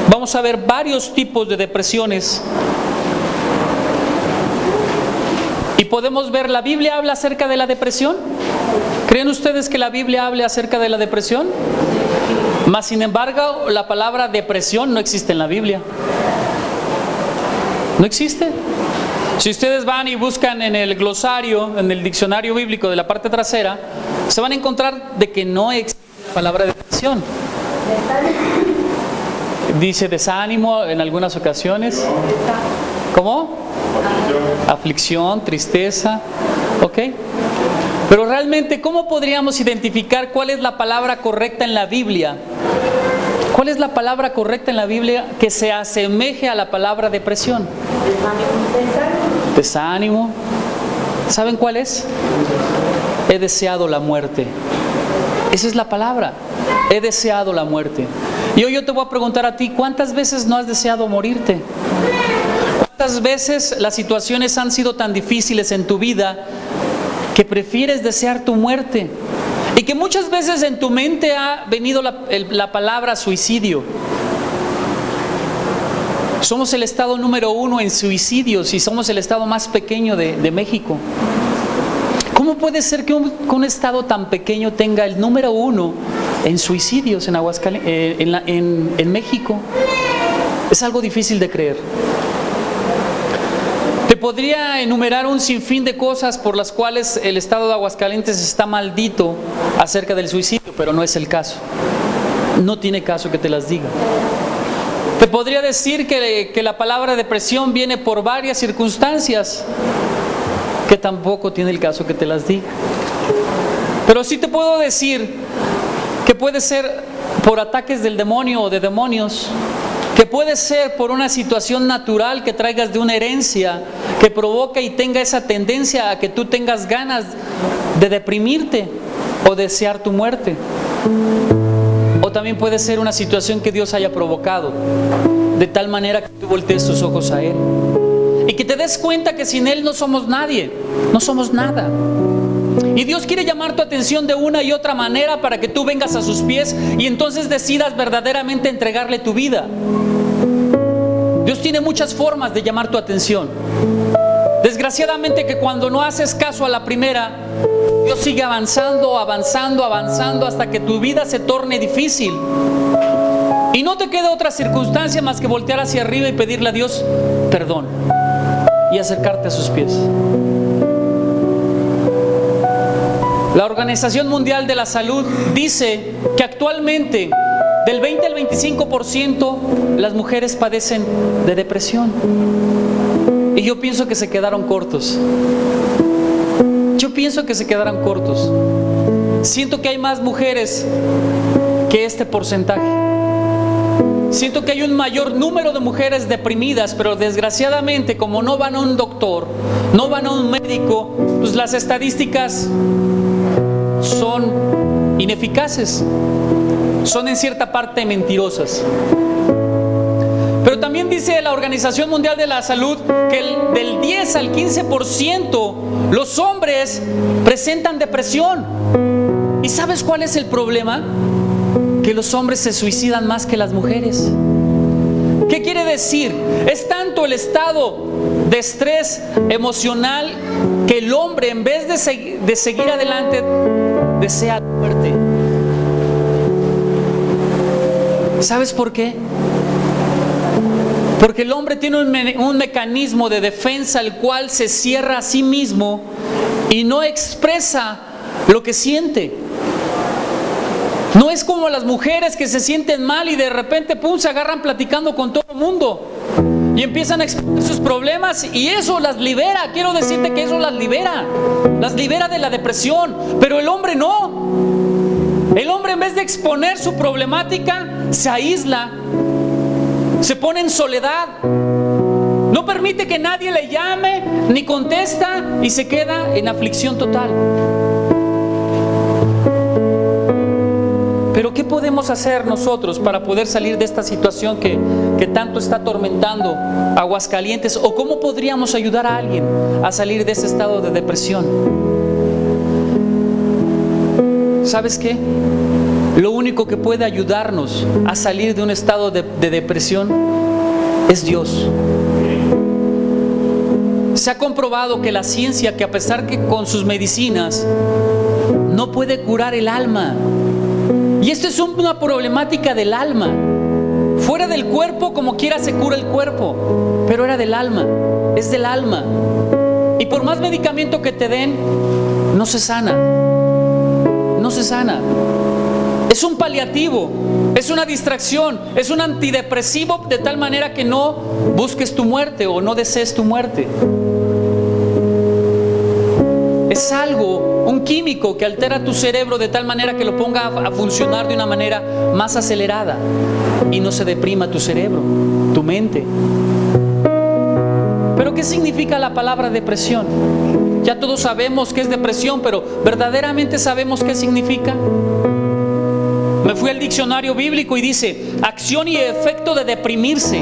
vamos a ver varios tipos de depresiones. Y podemos ver, ¿la Biblia habla acerca de la depresión? ¿Creen ustedes que la Biblia hable acerca de la depresión? Mas, sin embargo, la palabra depresión no existe en la Biblia. No existe. Si ustedes van y buscan en el glosario, en el diccionario bíblico de la parte trasera, se van a encontrar de que no existe la palabra depresión. Dice desánimo en algunas ocasiones. ¿Cómo? Aflicción, tristeza. ¿Ok? Pero realmente, ¿cómo podríamos identificar cuál es la palabra correcta en la Biblia? ¿Cuál es la palabra correcta en la Biblia que se asemeje a la palabra depresión? Desánimo. ¿Saben cuál es? He deseado la muerte. Esa es la palabra. He deseado la muerte. Y hoy yo te voy a preguntar a ti, ¿cuántas veces no has deseado morirte? ¿Cuántas veces las situaciones han sido tan difíciles en tu vida que prefieres desear tu muerte? Y que muchas veces en tu mente ha venido la palabra suicidio. Somos el estado número 1 en suicidios y somos el estado más pequeño de México. ¿Cómo puede ser que un estado tan pequeño tenga el número 1 en suicidios en México? Es algo difícil de creer. Te podría enumerar un sinfín de cosas por las cuales el estado de Aguascalientes está maldito acerca del suicidio, pero no es el caso. No tiene caso que te las diga. Te podría decir que la palabra depresión viene por varias circunstancias, que tampoco tiene el caso que te las diga. Pero sí te puedo decir que puede ser por ataques del demonio o de demonios, que puede ser por una situación natural que traigas de una herencia que provoca y tenga esa tendencia a que tú tengas ganas de deprimirte o desear tu muerte. O también puede ser una situación que Dios haya provocado de tal manera que tú voltees tus ojos a Él y que te des cuenta que sin Él no somos nadie, no somos nada. Y Dios quiere llamar tu atención de una y otra manera para que tú vengas a sus pies y entonces decidas verdaderamente entregarle tu vida. Dios tiene muchas formas de llamar tu atención. Desgraciadamente que cuando no haces caso a la primera, Dios sigue avanzando hasta que tu vida se torne difícil. Y no te queda otra circunstancia más que voltear hacia arriba y pedirle a Dios perdón y acercarte a sus pies. La Organización Mundial de la Salud dice que actualmente del 20 al 25% las mujeres padecen de depresión. Y yo pienso que se quedaron cortos. Siento que hay más mujeres que este porcentaje. Siento que hay un mayor número de mujeres deprimidas, pero desgraciadamente como no van a un doctor, no van a un médico, pues las estadísticas son ineficaces, son en cierta parte mentirosas. Pero también dice la Organización Mundial de la Salud que del 10 al 15% los hombres presentan depresión. ¿Y sabes cuál es el problema? Que los hombres se suicidan más que las mujeres. ¿Qué quiere decir? Es tanto el estado de estrés emocional que el hombre, en vez de seguir adelante, desea la muerte. ¿Sabes por qué? Porque el hombre tiene un mecanismo de defensa el cual se cierra a sí mismo y no expresa lo que siente. No es como las mujeres que se sienten mal y de repente se agarran platicando con todo el mundo y empiezan a exponer sus problemas y eso las libera. Quiero decirte que eso las libera de la depresión, pero el hombre no. El hombre, en vez de exponer su problemática, se aísla, se pone en soledad, no permite que nadie le llame ni contesta y se queda en aflicción total. Pero ¿qué podemos hacer nosotros para poder salir de esta situación que tanto está atormentando Aguascalientes? ¿O cómo podríamos ayudar a alguien a salir de ese estado de depresión? ¿Sabes qué? Lo único que puede ayudarnos a salir de un estado de depresión es Dios. Se ha comprobado que la ciencia, que a pesar que con sus medicinas no puede curar el alma, y esto es una problemática del alma. Fuera del cuerpo, como quiera se cura el cuerpo, pero era del alma, es del alma. Y por más medicamento que te den, no se sana, no se sana. Es un paliativo, es una distracción, es un antidepresivo, de tal manera que no busques tu muerte o no desees tu muerte. Es algo, un químico que altera tu cerebro de tal manera que lo ponga a funcionar de una manera más acelerada y no se deprima tu cerebro, tu mente. Pero ¿qué significa la palabra depresión? Ya todos sabemos qué es depresión, pero ¿verdaderamente sabemos qué significa? Me fui al diccionario bíblico y dice: acción y efecto de deprimirse,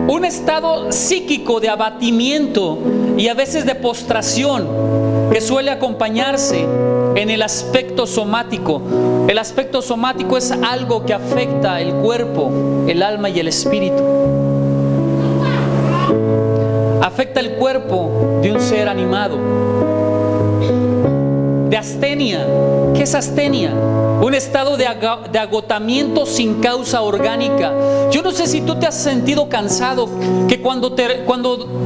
un estado psíquico de abatimiento y a veces de postración que suele acompañarse en el aspecto somático. El aspecto somático es algo que afecta el cuerpo, el alma y el espíritu. Afecta el cuerpo de un ser animado. De astenia. ¿Qué es astenia? Un estado de agotamiento sin causa orgánica. Yo no sé si tú te has sentido cansado, que cuando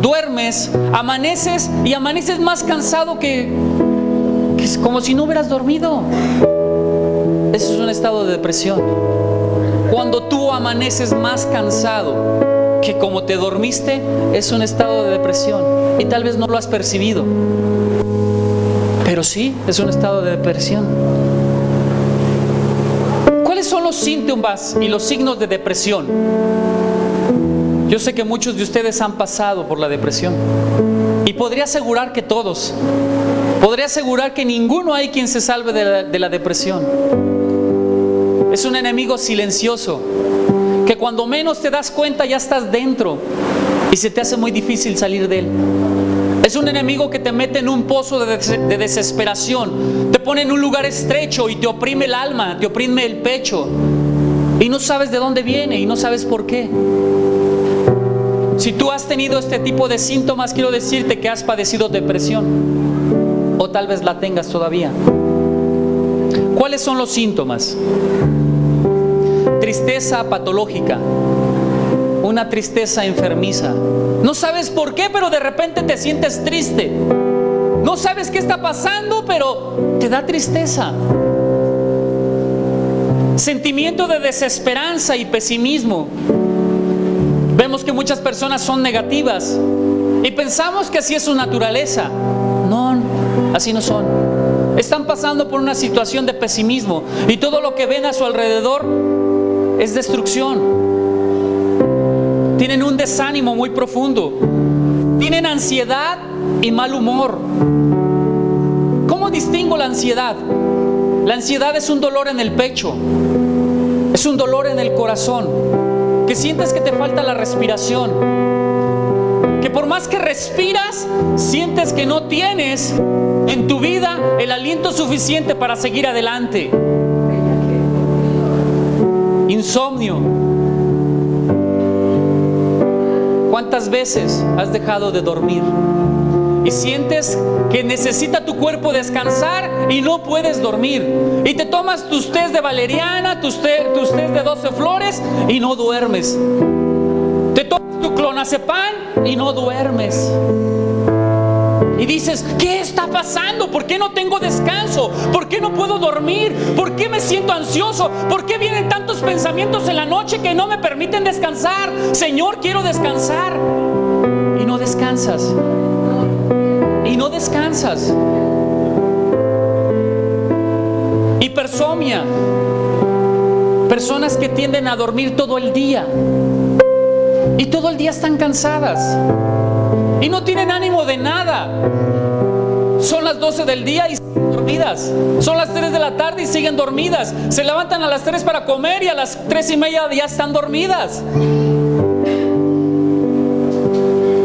duermes, amaneces y amaneces más cansado que es como si no hubieras dormido. Eso es un estado de depresión. Cuando tú amaneces más cansado que como te dormiste, es un estado de depresión. Y tal vez no lo has percibido, pero sí, es un estado de depresión. ¿Cuáles son los síntomas y los signos de depresión? Yo sé que muchos de ustedes han pasado por la depresión y podría asegurar que todos. Podría asegurar que ninguno hay quien se salve de la depresión. Es un enemigo silencioso que cuando menos te das cuenta ya estás dentro y se te hace muy difícil salir de él. Es un enemigo que te mete en un pozo de desesperación, te pone en un lugar estrecho y te oprime el alma, te oprime el pecho y no sabes de dónde viene y no sabes por qué. Si tú has tenido este tipo de síntomas, quiero decirte que has padecido depresión o tal vez la tengas todavía. ¿Cuáles son los síntomas? Tristeza patológica. Una tristeza enfermiza. No sabes por qué, pero de repente te sientes triste. No sabes qué está pasando, pero te da tristeza. Sentimiento de desesperanza y pesimismo. Vemos que muchas personas son negativas y pensamos que así es su naturaleza. No, así no son. Están pasando por una situación de pesimismo y todo lo que ven a su alrededor es destrucción. Tienen un desánimo muy profundo. Tienen ansiedad y mal humor. ¿Cómo distingo la ansiedad? La ansiedad es un dolor en el pecho. Es un dolor en el corazón. Que sientes que te falta la respiración. Que por más que respiras, sientes que no tienes en tu vida el aliento suficiente para seguir adelante. Insomnio. ¿Cuántas veces has dejado de dormir y sientes que necesita tu cuerpo descansar y no puedes dormir? Y te tomas tus tés de valeriana, tus tés de 12 flores y no duermes. Te tomas tu clonazepam y no duermes. Y dices, ¿qué está pasando? ¿Por qué no tengo descanso? ¿Por qué no puedo dormir? ¿Por qué me siento ansioso? ¿Por qué vienen tantos pensamientos en la noche que no me permiten descansar? Señor, quiero descansar. Y no descansas. Y no descansas. Hipersomnia. Personas que tienden a dormir todo el día. Y todo el día están cansadas. Y no tienen ánimo de nada. Son las 12 del día y siguen dormidas. Son las 3 de la tarde y siguen dormidas. Se levantan a las 3 para comer y a las 3:30 ya están dormidas.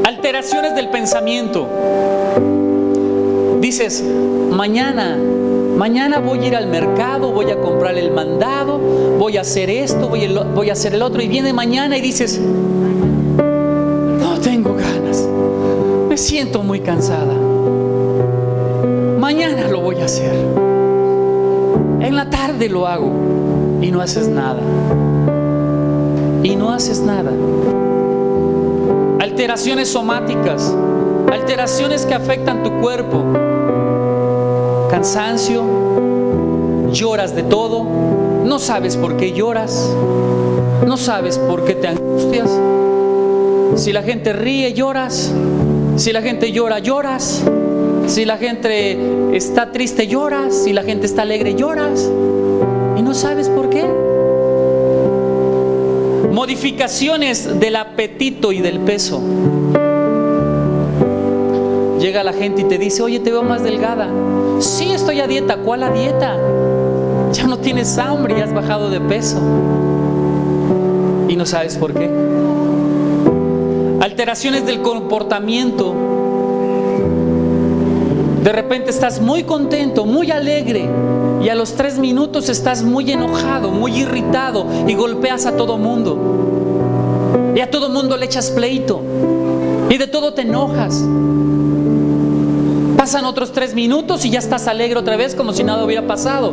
Alteraciones del pensamiento. Dices, mañana Mañana voy a ir al mercado, voy a comprar el mandado, voy a hacer esto, voy a hacer el otro. Y viene mañana y dices, no tengo ganas, me siento muy cansada. Mañana lo voy a hacer. En la tarde lo hago. Y no haces nada. Y no haces nada. Alteraciones somáticas, alteraciones que afectan tu cuerpo. Cansancio, lloras de todo, no sabes por qué lloras, no sabes por qué te angustias. Si la gente ríe, lloras. Si la gente llora, lloras. Si la gente está triste, lloras. Si la gente está alegre, lloras. Y no sabes por qué. Modificaciones del apetito y del peso. Llega la gente y te dice, oye, te veo más delgada. Sí, estoy a dieta. ¿Cuál a dieta? Ya no tienes hambre, ya has bajado de peso. Y no sabes por qué. Alteraciones del comportamiento. De repente estás muy contento, muy alegre, y a los 3 minutos estás muy enojado, muy irritado, y golpeas a todo mundo. Y a todo mundo le echas pleito. Y de todo te enojas. Pasan otros 3 minutos y ya estás alegre otra vez, como si nada hubiera pasado.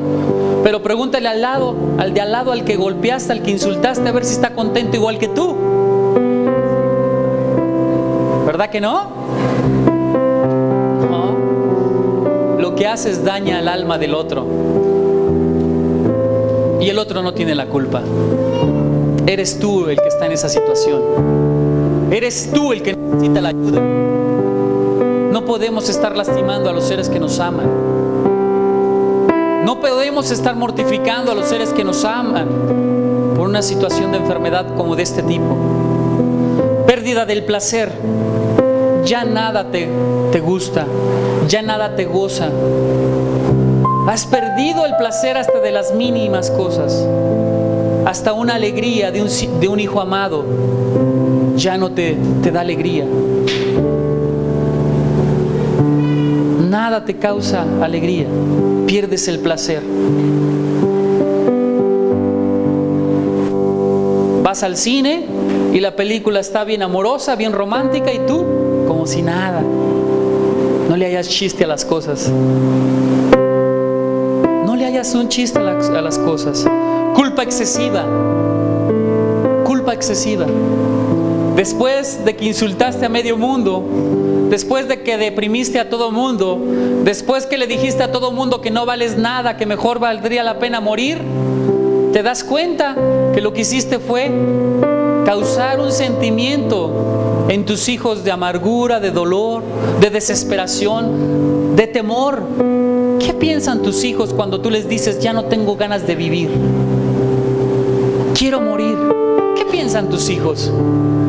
Pero pregúntale al de al lado, al que golpeaste, al que insultaste, a ver si está contento igual que tú. ¿Verdad que no? No. Lo que haces daña al alma del otro. Y el otro no tiene la culpa. Eres tú el que está en esa situación. Eres tú el que necesita la ayuda. No podemos estar lastimando a los seres que nos aman. No podemos estar mortificando a los seres que nos aman por una situación de enfermedad como de este tipo. Pérdida del placer. Ya nada te gusta, ya nada te goza. Has perdido el placer hasta de las mínimas cosas. Hasta una alegría de un hijo amado ya no te da alegría. Nada te causa alegría. Pierdes el placer. Vas al cine y la película está bien amorosa, bien romántica, y tú como si nada. No le hayas chiste a las cosas. No le hayas un chiste a las cosas. Culpa excesiva. Culpa excesiva. Después de que insultaste a medio mundo, después de que deprimiste a todo mundo, después que le dijiste a todo mundo que no vales nada, que mejor valdría la pena morir, te das cuenta que lo que hiciste fue causar un sentimiento en tus hijos de amargura, de dolor, de desesperación, de temor. ¿Qué piensan tus hijos cuando tú les dices, ya no tengo ganas de vivir? Quiero morir. ¿Qué piensan tus hijos?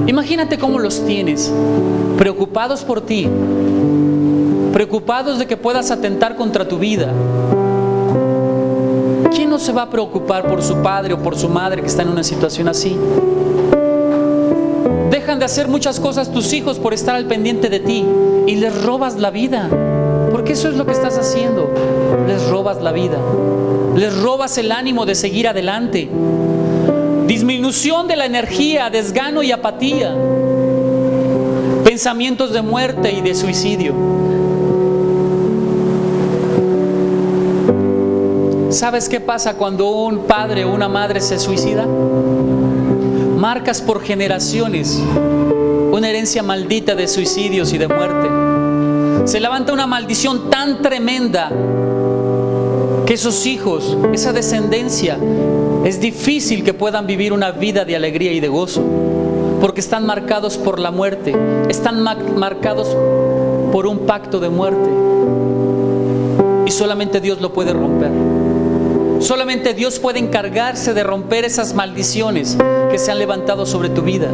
Imagínate cómo los tienes, preocupados por ti, preocupados de que puedas atentar contra tu vida. ¿Quién no se va a preocupar por su padre o por su madre que está en una situación así? Dejan de hacer muchas cosas tus hijos por estar al pendiente de ti y les robas la vida, porque eso es lo que estás haciendo. Les robas la vida, les robas el ánimo de seguir adelante. Disminución de la energía, desgano y apatía. Pensamientos de muerte y de suicidio. ¿Sabes qué pasa cuando un padre o una madre se suicida? Marcas por generaciones una herencia maldita de suicidios y de muerte. Se levanta una maldición tan tremenda que esos hijos, esa descendencia, es difícil que puedan vivir una vida de alegría y de gozo, porque están marcados por la muerte, están marcados por un pacto de muerte, y solamente Dios lo puede romper. Solamente Dios puede encargarse de romper esas maldiciones que se han levantado sobre tu vida.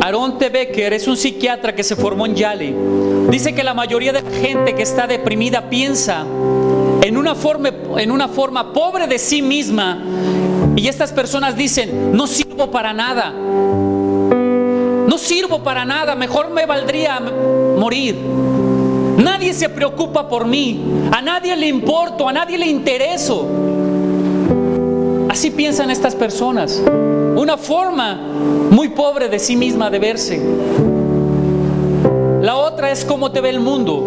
Aaron T. Becker es un psiquiatra que se formó en Yale. Dice que la mayoría de la gente que está deprimida piensa en una forma pobre de sí misma, y estas personas dicen, no sirvo para nada, no sirvo para nada, mejor me valdría morir. Nadie se preocupa por mí, a nadie le importo, a nadie le intereso. Así piensan estas personas. Una forma muy pobre de sí misma de verse. La otra es cómo te ve el mundo.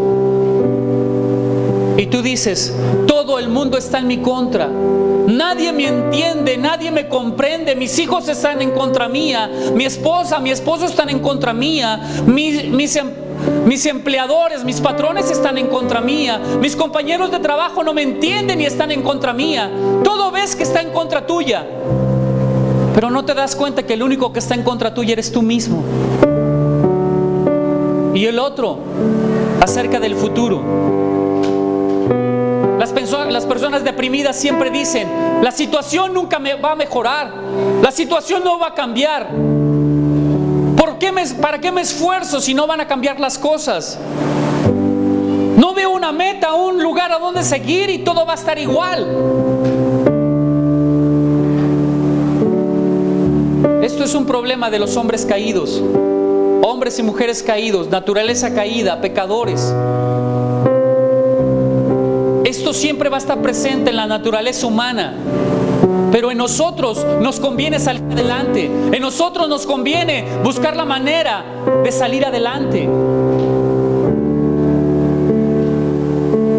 Y tú dices, todo el mundo está en mi contra. Nadie me entiende, nadie me comprende. Mis hijos están en contra mía. Mi esposa, mi esposo están en contra mía. Mis empleadores, mis patrones están en contra mía. Mis compañeros de trabajo no me entienden y están en contra mía. Todo ves que está en contra tuya, pero no te das cuenta que el único que está en contra tuya eres tú mismo. Y el otro, acerca del futuro. Las personas deprimidas siempre dicen, la situación nunca me va a mejorar, la situación no va a cambiar. ¿Para qué me esfuerzo si no van a cambiar las cosas? No veo una meta, un lugar a donde seguir y todo va a estar igual. Esto es un problema de los hombres caídos, hombres y mujeres caídos, naturaleza caída, pecadores. Esto siempre va a estar presente en la naturaleza humana. Pero en nosotros nos conviene salir adelante. En nosotros nos conviene buscar la manera de salir adelante.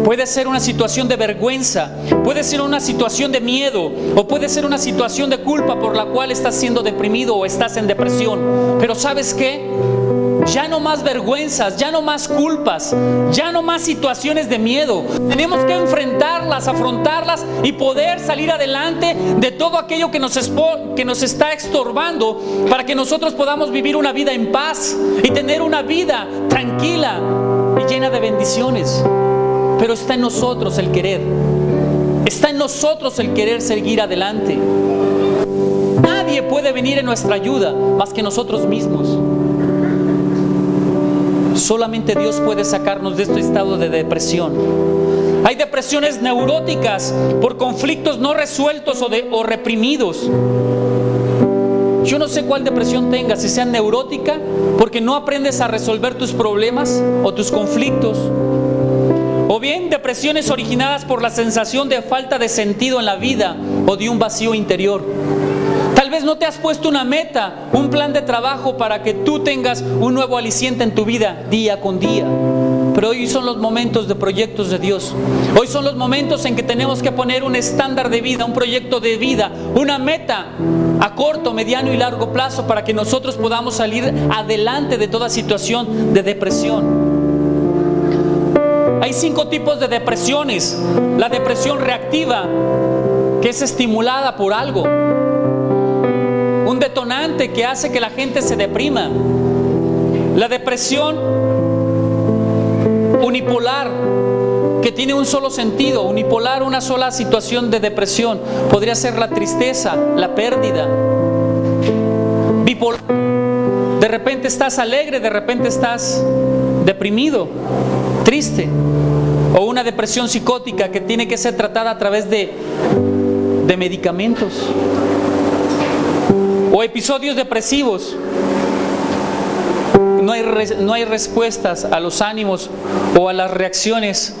Puede ser una situación de vergüenza, puede ser una situación de miedo, o puede ser una situación de culpa por la cual estás siendo deprimido o estás en depresión. Pero ¿sabes qué? Ya no más vergüenzas, ya no más culpas, ya no más situaciones de miedo. Tenemos que enfrentarlas, afrontarlas y poder salir adelante de todo aquello que nos está estorbando, para que nosotros podamos vivir una vida en paz y tener una vida tranquila y llena de bendiciones. Pero está en nosotros el querer. Está en nosotros el querer seguir adelante. Nadie puede venir en nuestra ayuda más que nosotros mismos. Solamente Dios puede sacarnos de este estado de depresión. Hay depresiones neuróticas por conflictos no resueltos o reprimidos. Yo no sé cuál depresión tengas, si sea neurótica porque no aprendes a resolver tus problemas o tus conflictos, o bien depresiones originadas por la sensación de falta de sentido en la vida o de un vacío interior. Tal vez no te has puesto una meta, un plan de trabajo para que tú tengas un nuevo aliciente en tu vida día con día. Pero hoy son los momentos de proyectos de Dios. Hoy son los momentos en que tenemos que poner un estándar de vida, un proyecto de vida, una meta a corto, mediano y largo plazo, para que nosotros podamos salir adelante de toda situación de depresión. Hay 5 tipos de depresiones. La depresión reactiva, que es estimulada por algo, un detonante que hace que la gente se deprima. La depresión unipolar, que tiene un solo sentido, unipolar, una sola situación de depresión. Podría ser la tristeza, la pérdida. Bipolar, de repente estás alegre, de repente estás deprimido, triste. O una depresión psicótica que tiene que ser tratada a través de medicamentos. O episodios depresivos. No hay respuestas a los ánimos o a las reacciones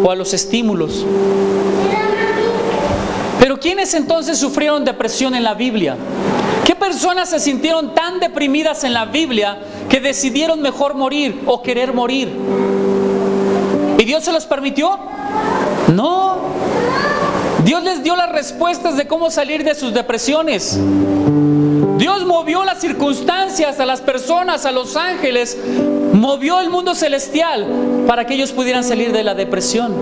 o a los estímulos. Pero ¿quiénes entonces sufrieron depresión en la Biblia? ¿Qué personas se sintieron tan deprimidas en la Biblia que decidieron mejor morir o querer morir? ¿Y Dios se los permitió? No. Dios les dio las respuestas de cómo salir de sus depresiones. Dios movió las circunstancias, a las personas, a los ángeles, movió el mundo celestial para que ellos pudieran salir de la depresión.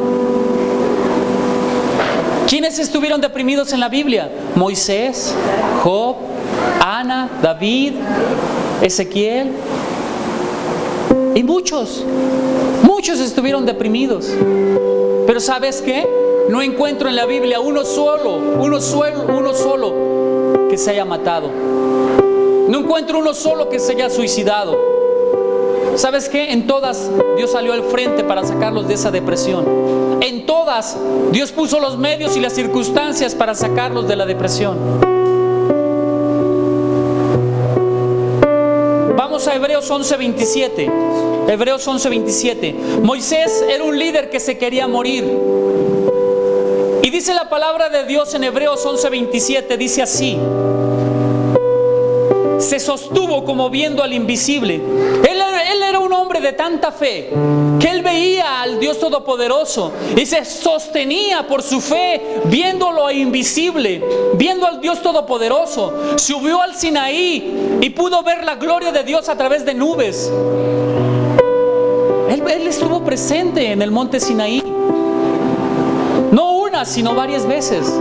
¿Quiénes estuvieron deprimidos en la Biblia? Moisés, Job, Ana, David, Ezequiel y muchos estuvieron deprimidos. Pero ¿sabes qué? No encuentro en la Biblia uno solo que se haya matado. No encuentro uno solo que se haya suicidado. ¿Sabes qué? En todas Dios salió al frente para sacarlos de esa depresión. En todas Dios puso los medios y las circunstancias para sacarlos de la depresión. Vamos a Hebreos 11:27. Hebreos 11:27. Moisés era un líder que se quería morir. Y dice la palabra de Dios en Hebreos 11:27, dice así: se sostuvo como viendo al invisible. Él era un hombre de tanta fe que él veía al Dios Todopoderoso y se sostenía por su fe viendo lo invisible, viendo al Dios Todopoderoso. Subió al Sinaí y pudo ver la gloria de Dios a través de nubes. Él estuvo presente en el monte Sinaí, no una, sino varias veces.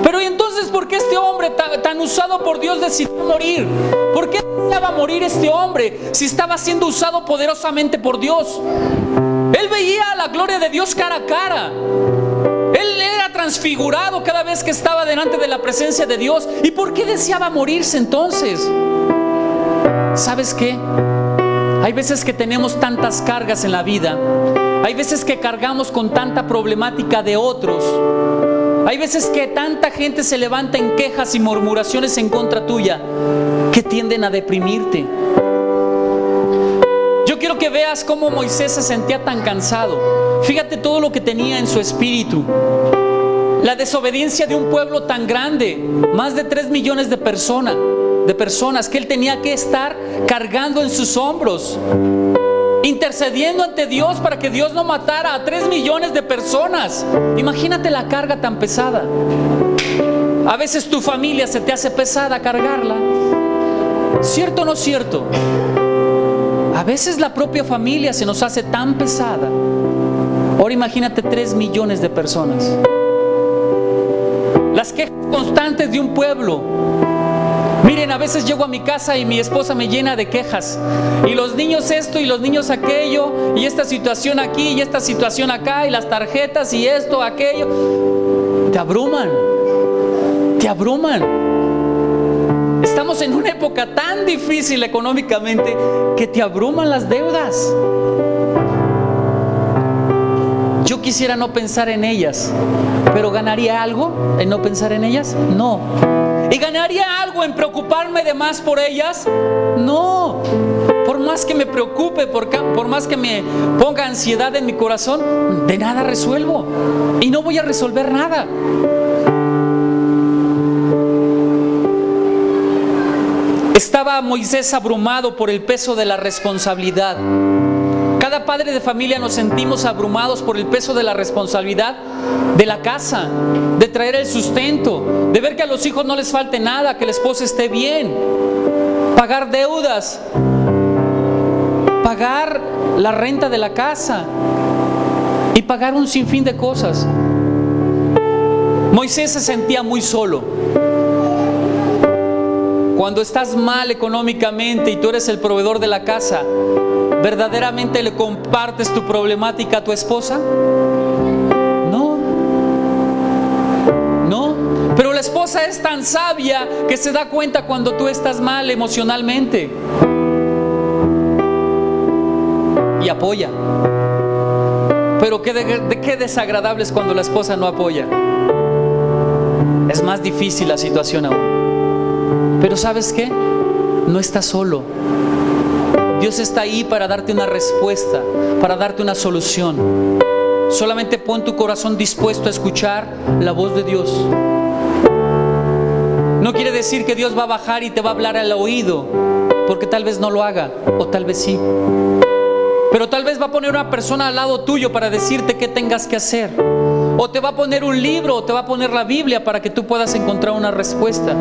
Pero ¿y entonces por qué este hombre tan usado por Dios decidió morir? ¿Por qué deseaba morir este hombre si estaba siendo usado poderosamente por Dios? Él veía la gloria de Dios cara a cara. Él era transfigurado cada vez que estaba delante de la presencia de Dios. ¿Y por qué deseaba morirse entonces? ¿Sabes qué? Hay veces que tenemos tantas cargas en la vida. Hay veces que cargamos con tanta problemática de otros. Hay veces que tanta gente se levanta en quejas y murmuraciones en contra tuya que tienden a deprimirte. Yo quiero que veas cómo Moisés se sentía tan cansado. Fíjate todo lo que tenía en su espíritu. La desobediencia de un pueblo tan grande, más de 3 millones de personas que él tenía que estar cargando en sus hombros, intercediendo ante Dios para que Dios no matara a 3 millones de personas. Imagínate la carga tan pesada. A veces tu familia se te hace pesada cargarla. ¿Cierto o no cierto? A veces la propia familia se nos hace tan pesada. Ahora imagínate 3 millones de personas. Las quejas constantes de un pueblo. Miren, a veces llego a mi casa y mi esposa me llena de quejas. Y los niños esto y los niños aquello. Y esta situación aquí y esta situación acá. Y las tarjetas y esto, aquello. Te abruman. Te abruman. Estamos en una época tan difícil económicamente que te abruman las deudas. Yo quisiera no pensar en ellas, pero ¿ganaría algo en no pensar en ellas? No. ¿Y ganaría algo en preocuparme de más por ellas? No. Por más que me preocupe, por más que me ponga ansiedad en mi corazón, de nada resuelvo. Y no voy a resolver nada. Estaba Moisés abrumado por el peso de la responsabilidad. Cada padre de familia nos sentimos abrumados por el peso de la responsabilidad de la casa, de traer el sustento, de ver que a los hijos no les falte nada, que la esposa esté bien, pagar deudas, pagar la renta de la casa y pagar un sinfín de cosas. Moisés se sentía muy solo. Cuando estás mal económicamente y tú eres el proveedor de la casa, ¿verdaderamente le compartes tu problemática a tu esposa? No. Pero la esposa es tan sabia que se da cuenta cuando tú estás mal emocionalmente y apoya. Pero qué desagradable es cuando la esposa no apoya. Es más difícil la situación aún. Pero ¿sabes qué? No estás solo. Dios está ahí para darte una respuesta, para darte una solución. Solamente pon tu corazón dispuesto a escuchar la voz de Dios. No quiere decir que Dios va a bajar y te va a hablar al oído, porque tal vez no lo haga, o tal vez sí. Pero tal vez va a poner una persona al lado tuyo para decirte qué tengas que hacer. O te va a poner un libro, o te va a poner la Biblia para que tú puedas encontrar una respuesta.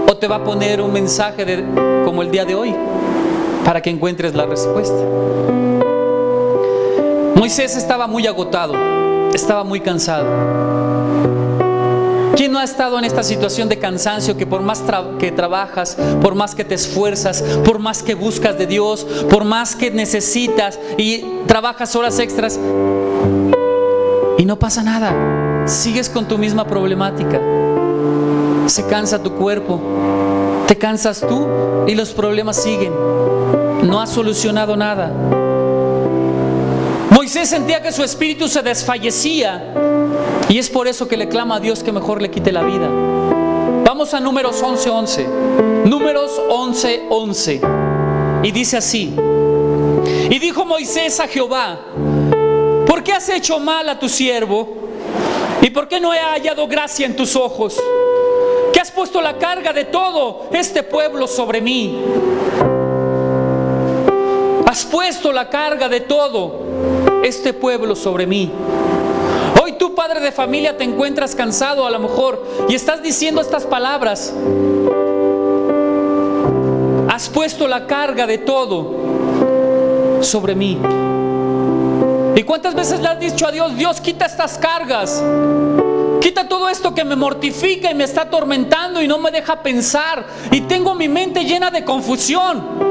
O te va a poner un mensaje como el día de hoy, para que encuentres la respuesta. Moisés estaba muy agotado, estaba muy cansado. ¿Quién no ha estado en esta situación de cansancio que por más que trabajas, por más que te esfuerzas, por más que buscas de Dios, por más que necesitas y trabajas horas extras y no pasa nada? Sigues con tu misma problemática. Se cansa tu cuerpo, te cansas tú y los problemas siguen. No has solucionado nada. Moisés sentía que su espíritu se desfallecía y es por eso que le clama a Dios que mejor le quite la vida. Vamos a Números 11:11. Números 11:11. Y dice así: Y dijo Moisés a Jehová: ¿por qué has hecho mal a tu siervo? ¿Y por qué no he hallado gracia en tus ojos? Que has puesto la carga de todo este pueblo sobre mí. Has puesto la carga de todo este pueblo sobre mí. Hoy tú, padre de familia, te encuentras cansado a lo mejor y estás diciendo estas palabras. Has puesto la carga de todo sobre mí. ¿Y cuántas veces le has dicho a Dios: Dios, quita estas cargas, quita todo esto que me mortifica y me está atormentando y no me deja pensar, y tengo mi mente llena de confusión?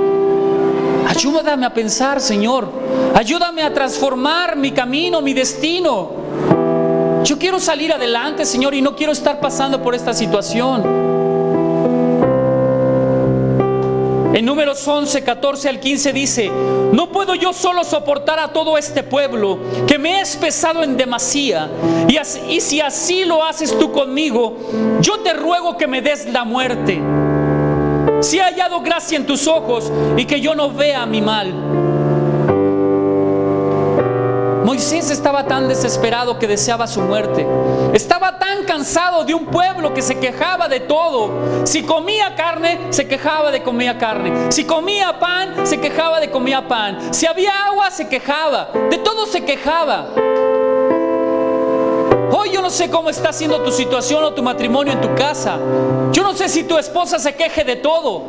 Ayúdame a pensar, Señor. Ayúdame a transformar mi camino, mi destino. Yo quiero salir adelante, Señor, y no quiero estar pasando por esta situación. En Números 11, 14 al 15 dice: no puedo yo solo soportar a todo este pueblo, que me es pesado en demasía. Y si así lo haces tú conmigo, yo te ruego que me des la muerte, si he hallado gracia en tus ojos, y que yo no vea mi mal. Moisés estaba tan desesperado que deseaba su muerte. Estaba tan cansado de un pueblo que se quejaba de todo. Si comía carne, se quejaba de comía carne. Si comía pan, se quejaba de comía pan. Si había agua, se quejaba. De todo se quejaba. Hoy yo no sé cómo está siendo tu situación o tu matrimonio en tu casa. Yo no sé si tu esposa se queje de todo.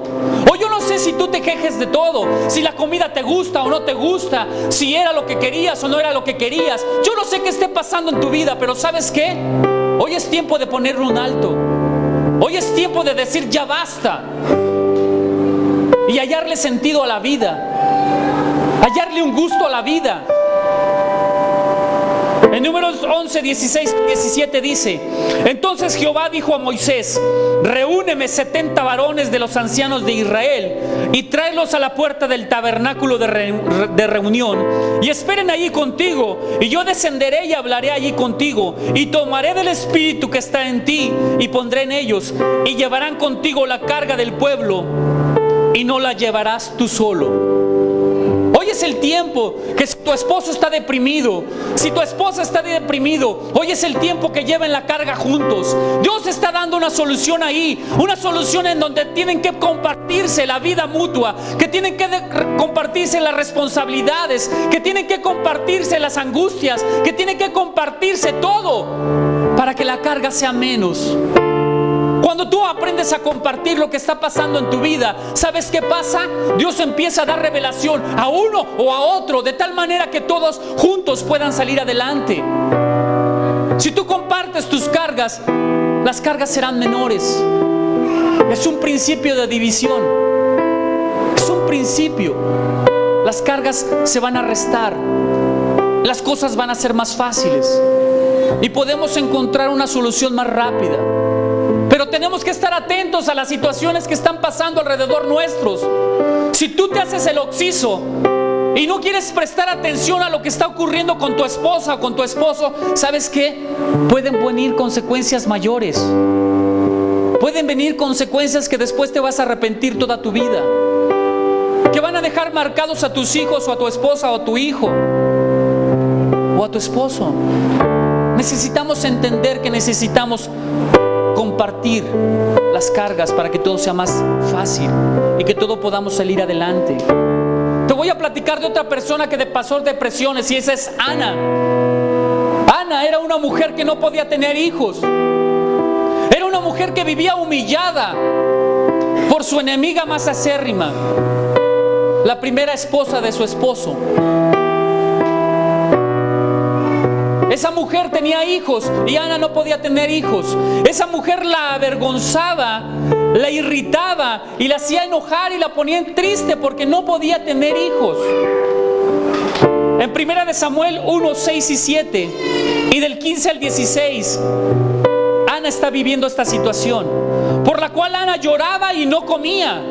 O yo no sé si tú te quejes de todo. Si la comida te gusta o no te gusta. Si era lo que querías o no era lo que querías. Yo no sé qué esté pasando en tu vida, pero ¿sabes qué? Hoy es tiempo de ponerle un alto. Hoy es tiempo de decir ya basta. Y hallarle sentido a la vida. Hallarle un gusto a la vida. En Números 11, 16 y 17 dice: entonces Jehová dijo a Moisés: reúneme 70 varones de los ancianos de Israel y tráelos a la puerta del tabernáculo de reunión, y esperen allí contigo, y yo descenderé y hablaré allí contigo, y tomaré del espíritu que está en ti y pondré en ellos, y llevarán contigo la carga del pueblo, y no la llevarás tú solo. Hoy es el tiempo que si tu esposo está deprimido, si tu esposa está deprimido, hoy es el tiempo que lleven la carga juntos. Dios está dando una solución ahí, una solución en donde tienen que compartirse la vida mutua, que tienen que compartirse las responsabilidades, que tienen que compartirse las angustias, que tienen que compartirse todo para que la carga sea menos. Cuando tú aprendes a compartir lo que está pasando en tu vida, ¿sabes qué pasa? Dios empieza a dar revelación a uno o a otro, de tal manera que todos juntos puedan salir adelante. Si tú compartes tus cargas, las cargas serán menores. Es un principio de división. Es un principio. Las cargas se van a restar. Las cosas van a ser más fáciles. Y podemos encontrar una solución más rápida. Pero tenemos que estar atentos a las situaciones que están pasando alrededor nuestros. Si tú te haces el oxiso y no quieres prestar atención a lo que está ocurriendo con tu esposa o con tu esposo, ¿sabes qué? Pueden venir consecuencias mayores. Pueden venir consecuencias que después te vas a arrepentir toda tu vida, que van a dejar marcados a tus hijos o a tu esposa o a tu hijo o a tu esposo. Necesitamos entender que necesitamos compartir las cargas para que todo sea más fácil y que todo podamos salir adelante. Te voy a platicar de otra persona que pasó depresiones, y esa es Ana. Ana era una mujer que no podía tener hijos. Era una mujer que vivía humillada por su enemiga más acérrima, la primera esposa de su esposo. Esa mujer tenía hijos y Ana no podía tener hijos. Esa mujer la avergonzaba, la irritaba y la hacía enojar y la ponía triste porque no podía tener hijos. En 1 de Samuel 1, 6 y 7 y del 15 al 16, Ana está viviendo esta situación, por la cual Ana lloraba y no comía.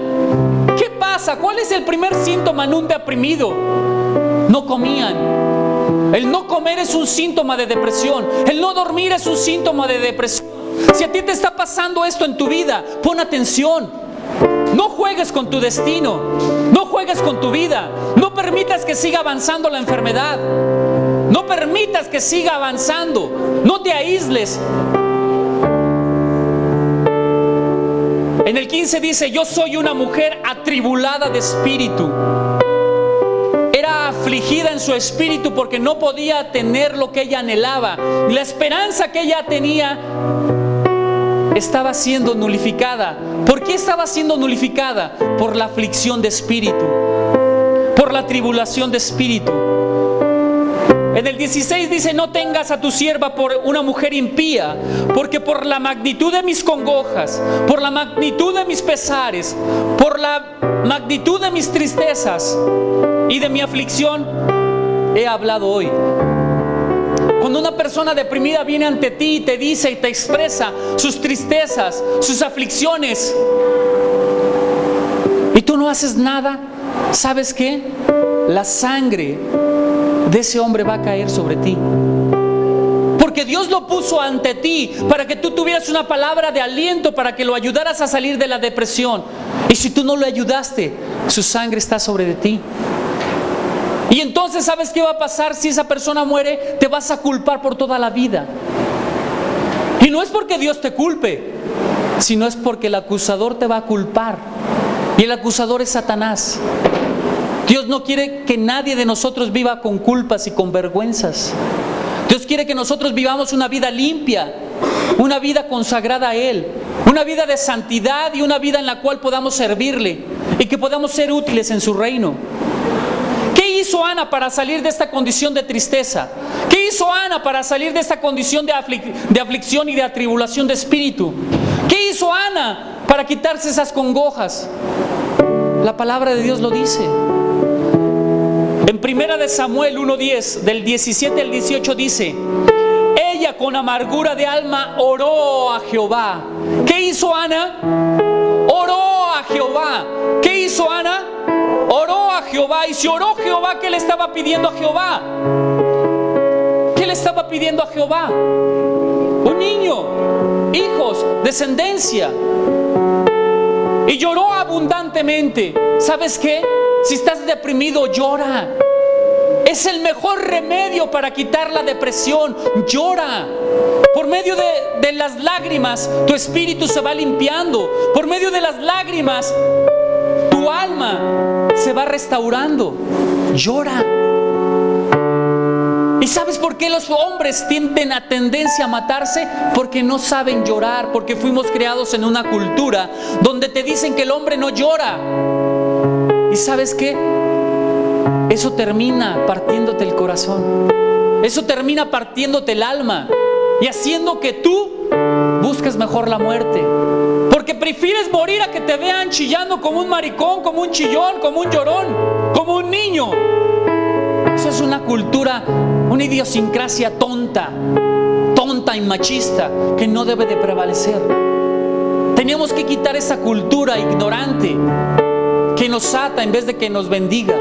¿Qué pasa? ¿Cuál es el primer síntoma en un deprimido? No comían. El no comer es un síntoma de depresión. El no dormir es un síntoma de depresión. Si a ti te está pasando esto en tu vida, pon atención. No juegues con tu destino, no juegues con tu vida, no permitas que siga avanzando la enfermedad, no permitas que siga avanzando, no te aísles. En el 15 dice: yo soy una mujer atribulada de espíritu. Era afligida en su espíritu porque no podía tener lo que ella anhelaba. La esperanza que ella tenía estaba siendo nulificada. ¿Por qué estaba siendo nulificada? Por la aflicción de espíritu, por la tribulación de espíritu. En el 16 dice: no tengas a tu sierva por una mujer impía, porque por la magnitud de mis congojas, por la magnitud de mis pesares, por la magnitud de mis tristezas y de mi aflicción, he hablado hoy. Cuando una persona deprimida viene ante ti y te dice y te expresa sus tristezas, sus aflicciones, y tú no haces nada, ¿sabes qué? La sangre de ese hombre va a caer sobre ti. Porque Dios lo puso ante ti para que tú tuvieras una palabra de aliento, para que lo ayudaras a salir de la depresión. Y si tú no lo ayudaste, su sangre está sobre de ti. Y entonces, ¿sabes qué va a pasar? Si esa persona muere, te vas a culpar por toda la vida. Y no es porque Dios te culpe, sino es porque el acusador te va a culpar. Y el acusador es Satanás. Dios no quiere que nadie de nosotros viva con culpas y con vergüenzas. Dios quiere que nosotros vivamos una vida limpia, una vida consagrada a Él, una vida de santidad y una vida en la cual podamos servirle y que podamos ser útiles en su reino. ¿Qué hizo Ana para salir de esta condición de tristeza? ¿Qué hizo Ana para salir de esta condición de aflicción y de atribulación de espíritu? ¿Qué hizo Ana para quitarse esas congojas? La palabra de Dios lo dice. En 1 Samuel 1:10, del 17 al 18 dice: ella con amargura de alma oró a Jehová. ¿Qué hizo Ana? Oró a Jehová. ¿Qué hizo Ana? Oró a Jehová. Y si oró Jehová, ¿qué le estaba pidiendo a Jehová? ¿Qué le estaba pidiendo a Jehová? Un niño, hijos, descendencia. Y lloró abundantemente. ¿Sabes qué? Si estás deprimido, llora. Es el mejor remedio para quitar la depresión. Llora. Por medio de las lágrimas, tu espíritu se va limpiando. Por medio de las lágrimas, tu alma se va restaurando. Llora. ¿Y sabes por qué los hombres tienden a tendencia a matarse? Porque no saben llorar, porque fuimos creados en una cultura donde te dicen que el hombre no llora. ¿Y sabes qué? Eso termina partiéndote el corazón. Eso termina partiéndote el alma y haciendo que tú busques mejor la muerte. Porque prefieres morir a que te vean chillando como un maricón, como un chillón, como un llorón, como un niño. Eso es una cultura, una idiosincrasia tonta y machista que no debe de prevalecer. Tenemos que quitar esa cultura ignorante que nos ata en vez de que nos bendiga.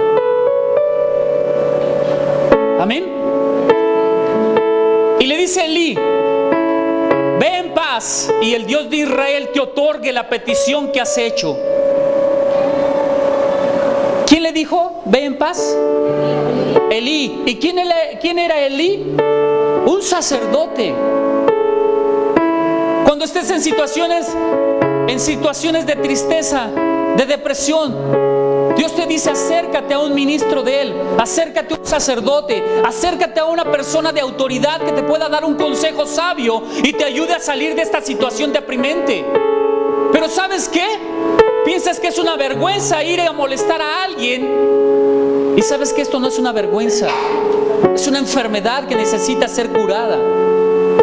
Amén. Y le dice Elí: ve en paz y el Dios de Israel te otorgue la petición que has hecho. ¿Quién le dijo ve en paz? Elí. ¿Y quién era Elí? Un sacerdote. Cuando estés en situaciones de tristeza, de depresión, Dios te dice: acércate a un ministro de Él, acércate a un sacerdote, acércate a una persona de autoridad que te pueda dar un consejo sabio y te ayude a salir de esta situación deprimente. Pero ¿sabes qué? Piensas que es una vergüenza ir a molestar a alguien, y sabes que esto no es una vergüenza, es una enfermedad que necesita ser curada.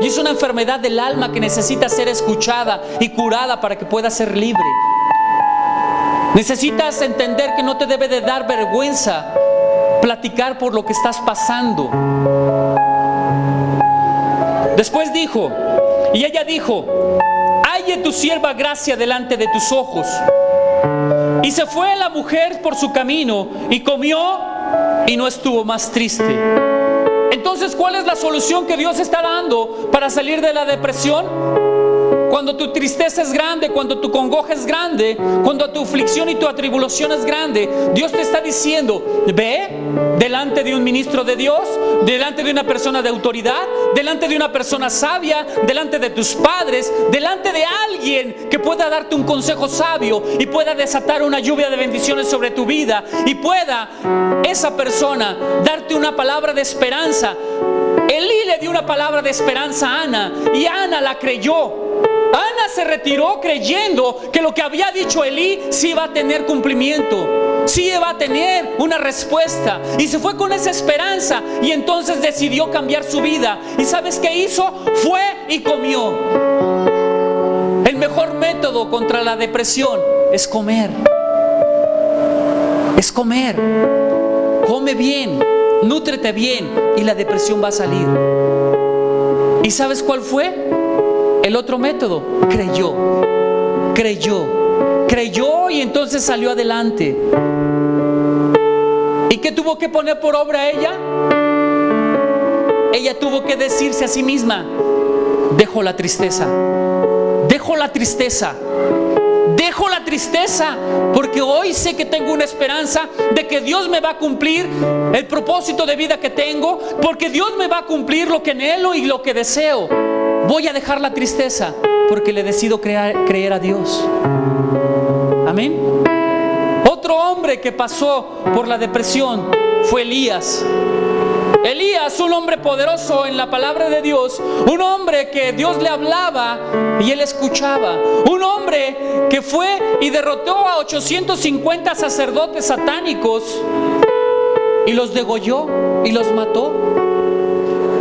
Y es una enfermedad del alma que necesita ser escuchada y curada para que pueda ser libre. Necesitas entender que no te debe de dar vergüenza platicar por lo que estás pasando. Después dijo, y ella dijo: halle tu sierva gracia delante de tus ojos. Y se fue la mujer por su camino y comió y no estuvo más triste. Entonces, ¿cuál es la solución que Dios está dando para salir de la depresión? Cuando tu tristeza es grande, cuando tu congoja es grande, cuando tu aflicción y tu atribulación es grande, Dios te está diciendo: ve delante de un ministro de Dios, delante de una persona de autoridad, delante de una persona sabia, delante de tus padres, delante de alguien que pueda darte un consejo sabio y pueda desatar una lluvia de bendiciones sobre tu vida, y pueda esa persona darte una palabra de esperanza. Elí le dio una palabra de esperanza a Ana, y Ana la creyó. Ana se retiró creyendo que lo que había dicho Elí sí iba a tener cumplimiento, sí iba a tener una respuesta, y se fue con esa esperanza, y entonces decidió cambiar su vida. ¿Y sabes qué hizo? Fue y comió. El mejor método contra la depresión es comer. Es comer. Come bien, nútrete bien, y la depresión va a salir. ¿Y sabes cuál fue el otro método? Creyó, y entonces salió adelante. ¿Y qué tuvo que poner por obra ella? Ella tuvo que decirse a sí misma: dejo la tristeza, porque hoy sé que tengo una esperanza de que Dios me va a cumplir el propósito de vida que tengo, porque Dios me va a cumplir lo que anhelo y lo que deseo. Voy a dejar la tristeza porque le decido creer a Dios. Amén. Otro hombre que pasó por la depresión fue Elías. Elías, un hombre poderoso en la palabra de Dios, un hombre que Dios le hablaba y él escuchaba, un hombre que fue y derrotó a 850 sacerdotes satánicos y los degolló y los mató.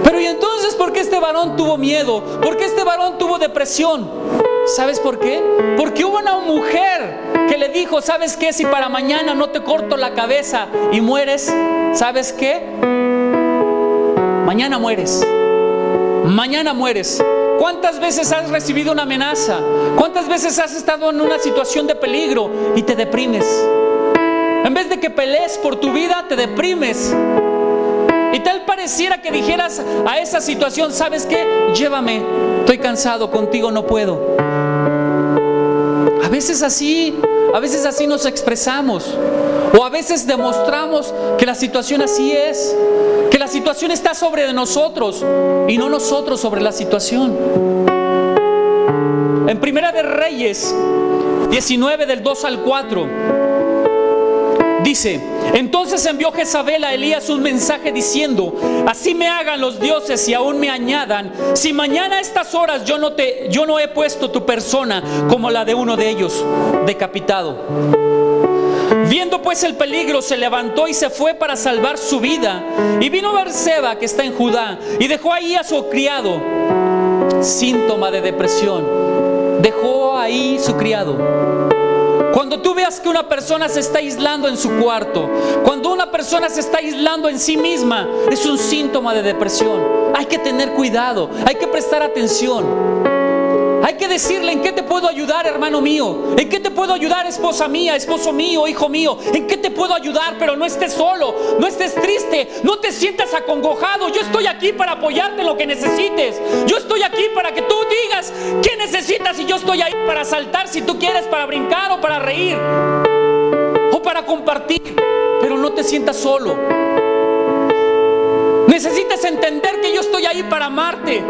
Pero ¿y entonces por qué este varón tuvo miedo? ¿Por qué este varón tuvo depresión? ¿Sabes por qué? Porque hubo una mujer que le dijo: ¿sabes qué? Si para mañana no te corto la cabeza y mueres, ¿sabes qué? Mañana mueres. ¿Cuántas veces has recibido una amenaza? ¿Cuántas veces has estado en una situación de peligro y te deprimes? En vez de que pelees por tu vida, te deprimes. Y tal pareciera que dijeras a esa situación: ¿sabes qué? Llévame, estoy cansado, contigo no puedo. A veces así nos expresamos, o a veces demostramos que la situación así es, que la situación está sobre de nosotros y no nosotros sobre la situación. En Primera de Reyes 19 del 2 al 4 dice: entonces envió Jezabel a Elías un mensaje diciendo: así me hagan los dioses y aún me añadan, si mañana a estas horas yo no he puesto tu persona como la de uno de ellos decapitado. Viendo pues el peligro, se levantó y se fue para salvar su vida, y vino a Berseba, que está en Judá, y dejó ahí a su criado. Síntoma de depresión: dejó ahí su criado. Cuando tú veas que una persona se está aislando en su cuarto, cuando una persona se está aislando en sí misma, es un síntoma de depresión. Hay que tener cuidado, hay que prestar atención. Hay que decirle: ¿en qué te puedo ayudar, hermano mío? ¿En qué te puedo ayudar, esposa mía, esposo mío, hijo mío? ¿En qué te puedo ayudar? Pero no estés solo, no estés triste, no te sientas acongojado. Yo estoy aquí para apoyarte en lo que necesites. Yo estoy aquí para que tú digas qué necesitas, y yo estoy ahí para saltar si tú quieres, para brincar o para reír o para compartir. Pero no te sientas solo. Necesitas entender que yo estoy ahí para amarte.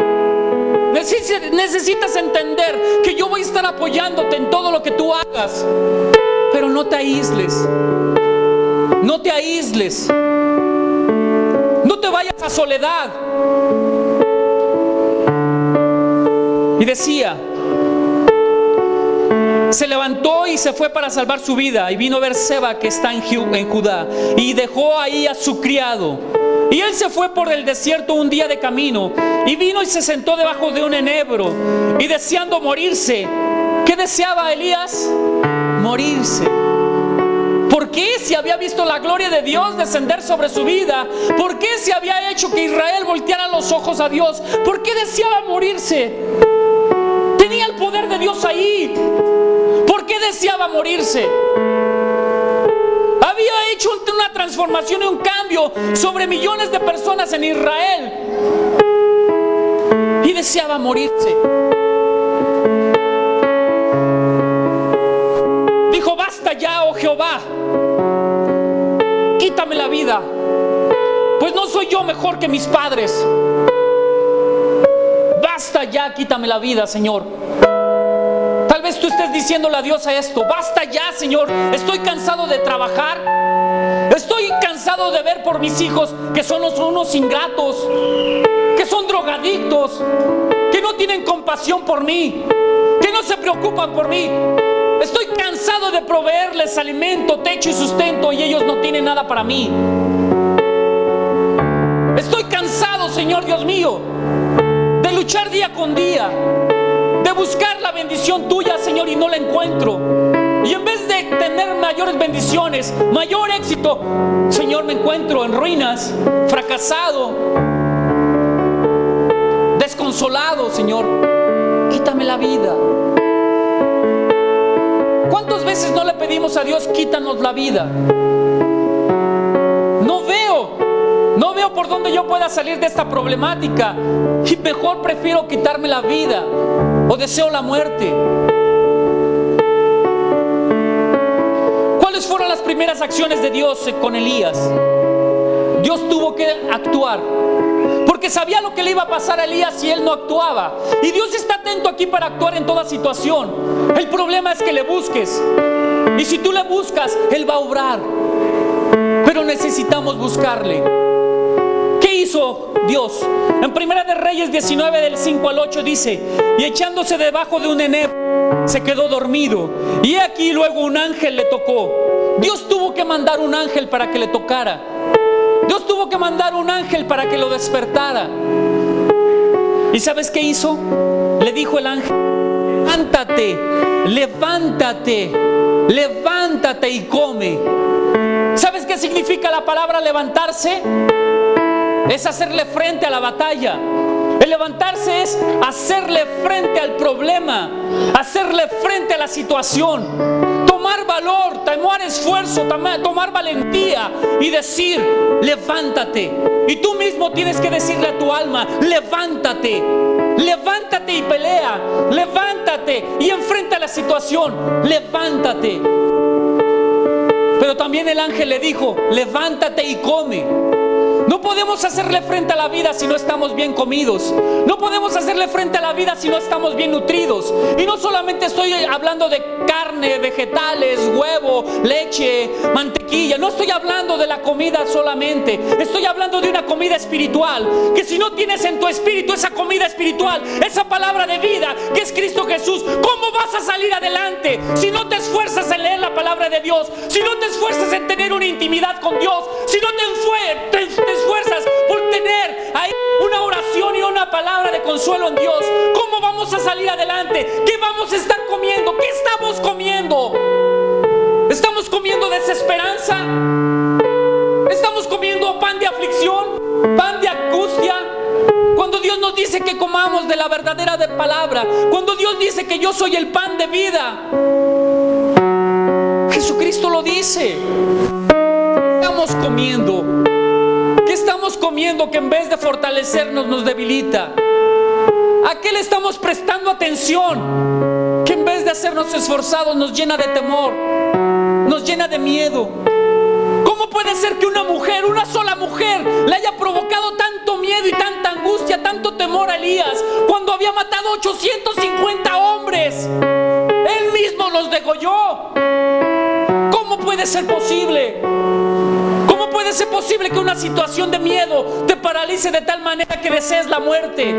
Necesitas entender que yo voy a estar apoyándote en todo lo que tú hagas. Pero no te aísles. No te aísles. No te vayas a soledad. Y decía: se levantó y se fue para salvar su vida, y vino a Berseba, que está en Judá, y dejó ahí a su criado. Y él se fue por el desierto un día de camino, y vino y se sentó debajo de un enebro, y deseando morirse. ¿Qué deseaba Elías? Morirse. ¿Por qué? Si había visto la gloria de Dios descender sobre su vida. ¿Por qué? Si había hecho que Israel volteara los ojos a Dios. ¿Por qué deseaba morirse? Tenía el poder de Dios ahí. ¿Por qué deseaba morirse? Había hecho una transformación y un cambio sobre millones de personas en Israel, y deseaba morirse. Jehová, quítame la vida, pues no soy yo mejor que mis padres. Basta ya, quítame la vida, Señor. Tal vez tú estés diciéndole a Dios esto: basta ya, Señor, estoy cansado de trabajar, estoy cansado de ver por mis hijos que son unos ingratos, que son drogadictos, que no tienen compasión por mí, que no se preocupan por mí. Estoy cansado de proveerles alimento, techo y sustento, y ellos no tienen nada para mí. Estoy cansado, Señor Dios mío, de luchar día con día, de buscar la bendición tuya, Señor, y no la encuentro. Y en vez de tener mayores bendiciones, mayor éxito, Señor, me encuentro en ruinas, fracasado, desconsolado. Señor, quítame la vida. ¿Cuántas veces no le pedimos a Dios: quítanos la vida? No veo por dónde yo pueda salir de esta problemática, y mejor prefiero quitarme la vida, o deseo la muerte. ¿Cuáles fueron las primeras acciones de Dios con Elías? Dios tuvo que actuar, porque sabía lo que le iba a pasar a Elías si él no actuaba. Y Dios está atento aquí para actuar en toda situación. El problema es que le busques, y si tú le buscas, Él va a obrar. Pero necesitamos buscarle. ¿Qué hizo Dios? En Primera de Reyes 19, del 5 al 8 dice: y echándose debajo de un enebro, se quedó dormido, y aquí luego un ángel le tocó. Dios tuvo que mandar un ángel para que le tocara. Dios tuvo que mandar un ángel para que lo despertara. ¿Y sabes qué hizo? Le dijo el ángel: levántate, levántate, levántate y come. ¿Sabes qué significa la palabra levantarse? Es hacerle frente a la batalla. El levantarse es hacerle frente al problema, hacerle frente a la situación, tomar valor, tomar esfuerzo, tomar valentía y decir: levántate. Y tú mismo tienes que decirle a tu alma: levántate, levántate y pelea, levántate y enfrenta la situación, levántate. Pero también el ángel le dijo: levántate y come. No podemos hacerle frente a la vida si no estamos bien comidos. No podemos hacerle frente a la vida si no estamos bien nutridos. Y no solamente estoy hablando de carne, vegetales, huevo, leche, mantequilla. No estoy hablando de la comida solamente. Estoy hablando de una comida espiritual. Que si no tienes en tu espíritu esa comida espiritual, esa palabra de vida que es Cristo Jesús, ¿cómo vas a salir adelante si no te esfuerzas en leer la palabra de Dios? Si no te esfuerzas en tener una intimidad con Dios, si no te esfuerzas por tener ahí una oración y una palabra de consuelo en Dios, ¿cómo vamos a salir adelante? ¿Qué vamos a estar comiendo? ¿Qué estamos comiendo? ¿Estamos comiendo desesperanza? ¿Estamos comiendo pan de aflicción? ¿Pan de angustia? Cuando Dios nos dice que comamos de la verdadera palabra, cuando Dios dice que yo soy el pan de vida, Jesucristo lo dice. Estamos comiendo. ¿Qué estamos comiendo que en vez de fortalecernos nos debilita? ¿A qué le estamos prestando atención que en vez de hacernos esforzados nos llena de temor, nos llena de miedo? ¿Cómo puede ser que una mujer, una sola mujer, le haya provocado tanto miedo y tanta angustia, tanto temor a Elías, cuando había matado 850 hombres? Él mismo los degolló. ¿Cómo puede ser posible? ¿Cómo puede ser posible que una situación de miedo te paralice de tal manera que desees la muerte?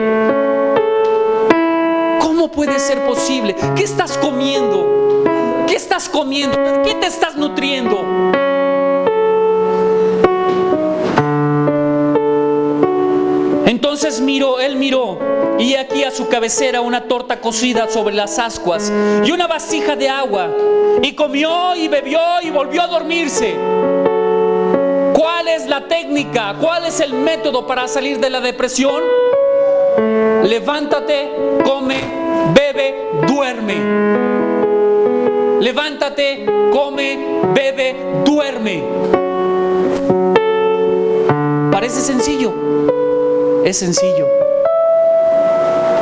¿Cómo puede ser posible? ¿Qué estás comiendo? ¿Qué estás comiendo? ¿Qué te estás nutriendo? Entonces él miró, y aquí a su cabecera una torta cocida sobre las ascuas y una vasija de agua, y comió y bebió y volvió a dormirse. ¿Cuál es la técnica? ¿Cuál es el método para salir de la depresión? Levántate, come, bebe, duerme. Levántate, come, bebe, duerme. Parece sencillo. Es sencillo.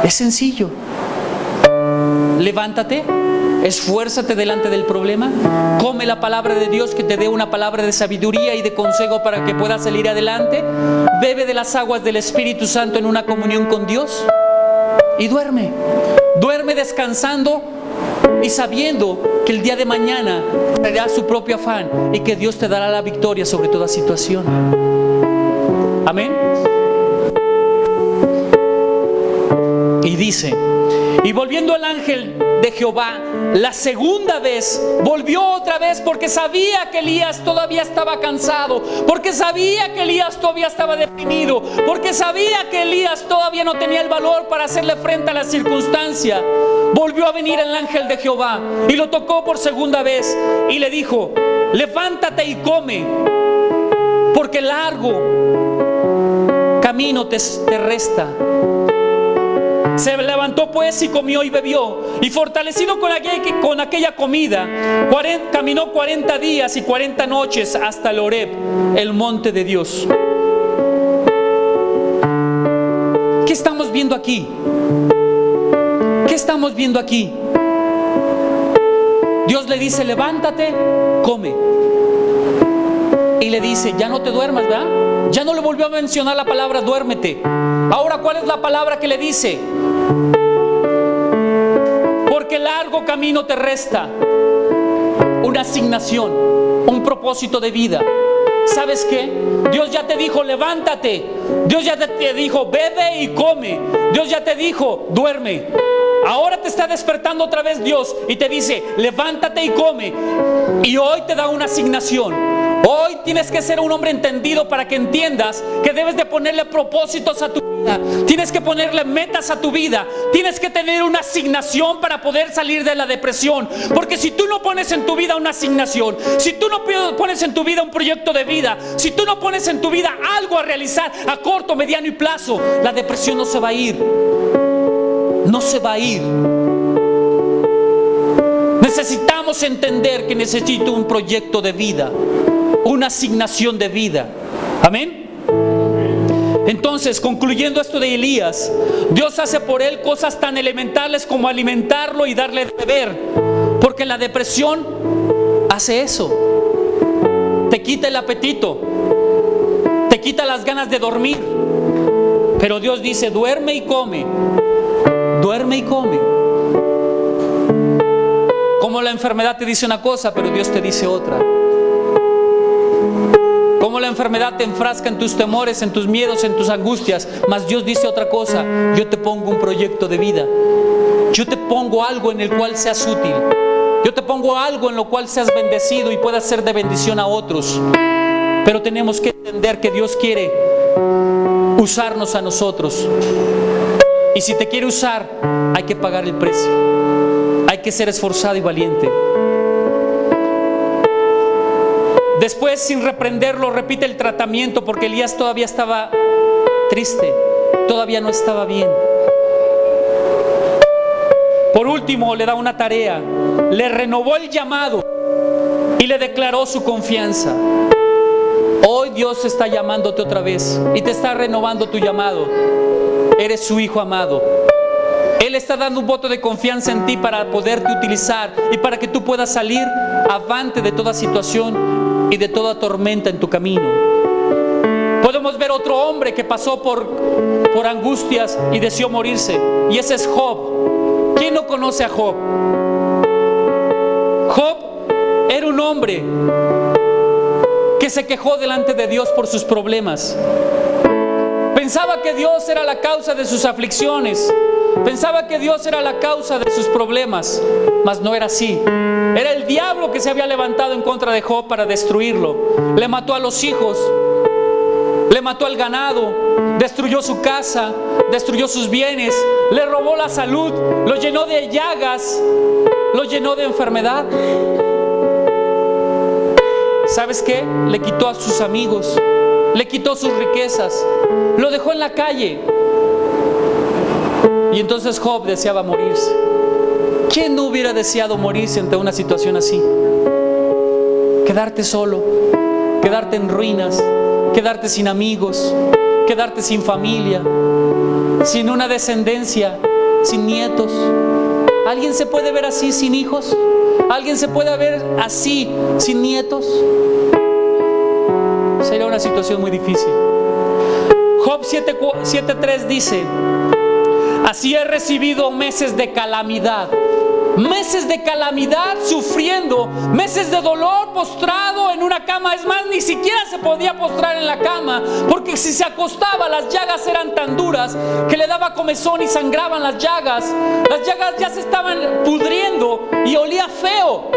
Es sencillo. Levántate, Esfuérzate delante del problema. Come la palabra de Dios que te dé una palabra de sabiduría y de consejo para que puedas salir adelante. Bebe de las aguas del Espíritu Santo en una comunión con Dios. Y duerme. Duerme descansando y sabiendo que el día de mañana traerá su propio afán y que Dios te dará la victoria sobre toda situación. Amén. Y dice: y volviendo el ángel de Jehová la segunda vez, volvió otra vez, porque sabía que Elías todavía estaba cansado, porque sabía que Elías todavía estaba deprimido, porque sabía que Elías todavía no tenía el valor para hacerle frente a la circunstancia. Volvió a venir el ángel de Jehová y lo tocó por segunda vez y le dijo: levántate y come, porque largo camino te resta. Se levantó pues y comió y bebió, y fortalecido con aquella comida, caminó 40 días y 40 noches hasta el Horeb, el monte de Dios. ¿Qué estamos viendo aquí? ¿Qué estamos viendo aquí? Dios le dice: levántate, come. Y le dice: ya no te duermas, ¿verdad? Ya no le volvió a mencionar la palabra duérmete. Ahora, ¿cuál es la palabra que le dice? Porque largo camino te resta. Una asignación, un propósito de vida. ¿Sabes qué? Dios ya te dijo: levántate. Dios ya te dijo: bebe y come. Dios ya te dijo: duerme. Ahora te está despertando otra vez Dios y te dice: levántate y come. Y hoy te da una asignación. Hoy tienes que ser un hombre entendido para que entiendas que debes de ponerle propósitos a tu vida. Tienes que ponerle metas a tu vida. Tienes que tener una asignación para poder salir de la depresión. Porque si tú no pones en tu vida una asignación, si tú no pones en tu vida un proyecto de vida, si tú no pones en tu vida algo a realizar a corto, mediano y plazo, la depresión no se va a ir. No se va a ir. Necesitamos entender que necesito un proyecto de vida, una asignación de vida. Amén. Entonces, concluyendo esto de Elías, Dios hace por él cosas tan elementales como alimentarlo y darle de beber, porque la depresión hace eso. Te quita el apetito, te quita las ganas de dormir. Pero Dios dice: duerme y come. Duerme y come. Como la enfermedad te dice una cosa, pero Dios te dice otra. Como la enfermedad te enfrasca en tus temores, en tus miedos, en tus angustias, mas Dios dice otra cosa: yo te pongo un proyecto de vida. Yo te pongo algo en el cual seas útil. Yo te pongo algo en lo cual seas bendecido y puedas ser de bendición a otros. Pero tenemos que entender que Dios quiere usarnos a nosotros. Y si te quiere usar, hay que pagar el precio. Hay que ser esforzado y valiente. Después, sin reprenderlo, repite el tratamiento, porque Elías todavía estaba triste, todavía no estaba bien. Por último, le da una tarea, le renovó el llamado y le declaró su confianza. Hoy Dios está llamándote otra vez y te está renovando tu llamado. Eres su hijo amado. Él está dando un voto de confianza en ti para poderte utilizar y para que tú puedas salir avante de toda situación y de toda tormenta en tu camino. Podemos ver otro hombre que pasó por angustias y deseó morirse, y ese es Job. ¿Quién no conoce a Job? Job era un hombre que se quejó delante de Dios por sus problemas. Pensaba que Dios era la causa de sus aflicciones. Pensaba que Dios era la causa de sus problemas, mas no era así. Era el diablo que se había levantado en contra de Job para destruirlo. Le mató a los hijos, le mató al ganado, destruyó su casa, destruyó sus bienes, le robó la salud, lo llenó de llagas, lo llenó de enfermedad. ¿Sabes qué? Le quitó a sus amigos, le quitó sus riquezas, lo dejó en la calle. Y entonces Job deseaba morirse. ¿Quién no hubiera deseado morirse ante una situación así? Quedarte solo, quedarte en ruinas, quedarte sin amigos, quedarte sin familia, sin una descendencia, sin nietos. ¿Alguien se puede ver así sin hijos? ¿Alguien se puede ver así sin nietos? Sería una situación muy difícil. Job 7:3 dice: así he recibido meses de calamidad sufriendo, meses de dolor postrado en una cama. Es más, ni siquiera se podía postrar en la cama, porque si se acostaba, las llagas eran tan duras que le daba comezón y sangraban las llagas. Las llagas ya se estaban pudriendo y olía feo.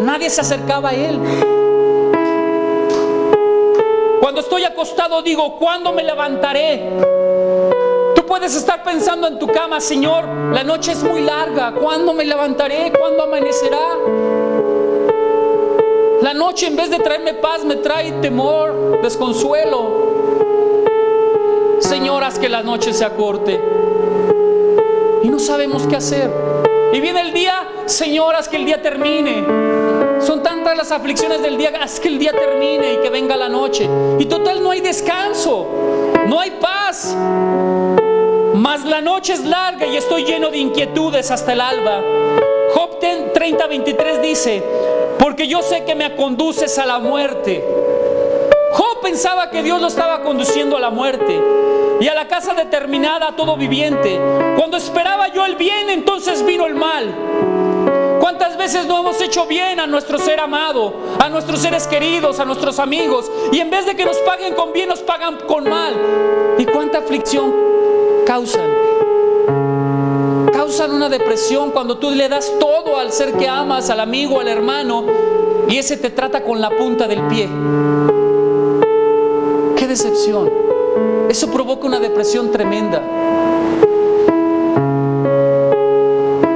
Nadie se acercaba a él. Cuando estoy acostado digo: ¿cuándo me levantaré? Tú puedes estar pensando en tu cama: Señor, la noche es muy larga, ¿cuándo me levantaré? ¿Cuándo amanecerá? La noche, en vez de traerme paz, me trae temor, desconsuelo. Señor, haz que la noche sea corta. Y no sabemos qué hacer. Y viene el día: Señor, haz que el día termine. Son tantas las aflicciones del día, haz que el día termine y que venga la noche. Y total, no hay descanso, no hay paz. Mas la noche es larga y estoy lleno de inquietudes hasta el alba. Job 30:23 dice: porque yo sé que me conduces a la muerte. Job pensaba que Dios lo estaba conduciendo a la muerte y a la casa determinada a todo viviente. Cuando esperaba yo el bien, entonces vino el mal. ¿Cuántas veces no hemos hecho bien a nuestro ser amado, a nuestros seres queridos, a nuestros amigos? Y en vez de que nos paguen con bien, nos pagan con mal. ¿Y cuánta aflicción causan? Causan una depresión cuando tú le das todo al ser que amas, al amigo, al hermano, y ese te trata con la punta del pie. ¡Qué decepción! Eso provoca una depresión tremenda.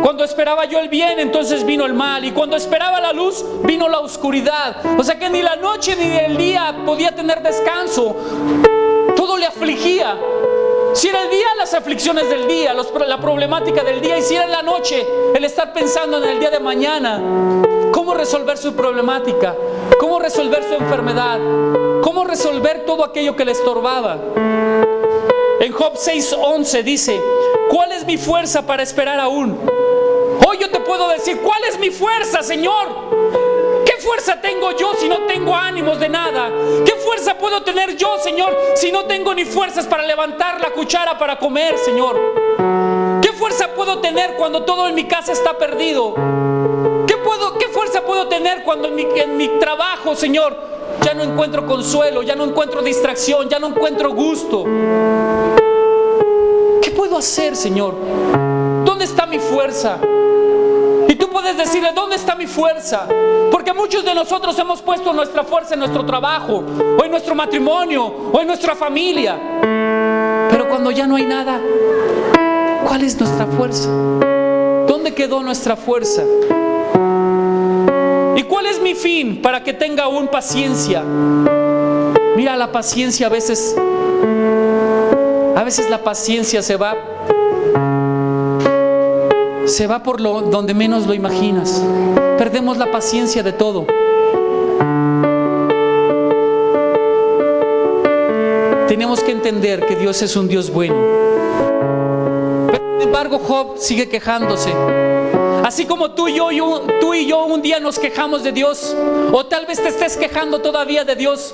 Cuando esperaba yo el bien, entonces vino el mal. Y cuando esperaba la luz, vino la oscuridad. O sea que ni la noche ni el día podía tener descanso. Todo le afligía. Si era el día, las aflicciones del día, la problemática del día. Y si era la noche, el estar pensando en el día de mañana, cómo resolver su problemática, cómo resolver su enfermedad, cómo resolver todo aquello que le estorbaba. En Job 6:11 dice: ¿cuál es mi fuerza para esperar aún? Hoy yo te puedo decir: ¿cuál es mi fuerza, Señor? ¿Qué fuerza tengo yo si no tengo ánimos de nada? ¿Qué fuerza puedo tener yo, Señor, si no tengo ni fuerzas para levantar la cuchara para comer, Señor? ¿Qué fuerza puedo tener cuando todo en mi casa está perdido? ¿Qué fuerza puedo tener cuando en mi trabajo, Señor, ya no encuentro consuelo, ya no encuentro distracción, ya no encuentro gusto? ¿Qué puedo hacer, Señor? ¿Dónde está mi fuerza? Y tú puedes decirle: ¿dónde está mi fuerza? Porque muchos de nosotros hemos puesto nuestra fuerza en nuestro trabajo, o en nuestro matrimonio, o en nuestra familia. Pero cuando ya no hay nada, ¿cuál es nuestra fuerza? ¿Dónde quedó nuestra fuerza? ¿Y cuál es mi fin para que tenga aún paciencia? Mira, la paciencia a veces la paciencia se va por donde menos lo imaginas. Perdemos la paciencia de todo. Tenemos que entender que Dios es un Dios bueno. Pero sin embargo, Job sigue quejándose. Así como tú y yo un día nos quejamos de Dios, o tal vez te estés quejando todavía de Dios.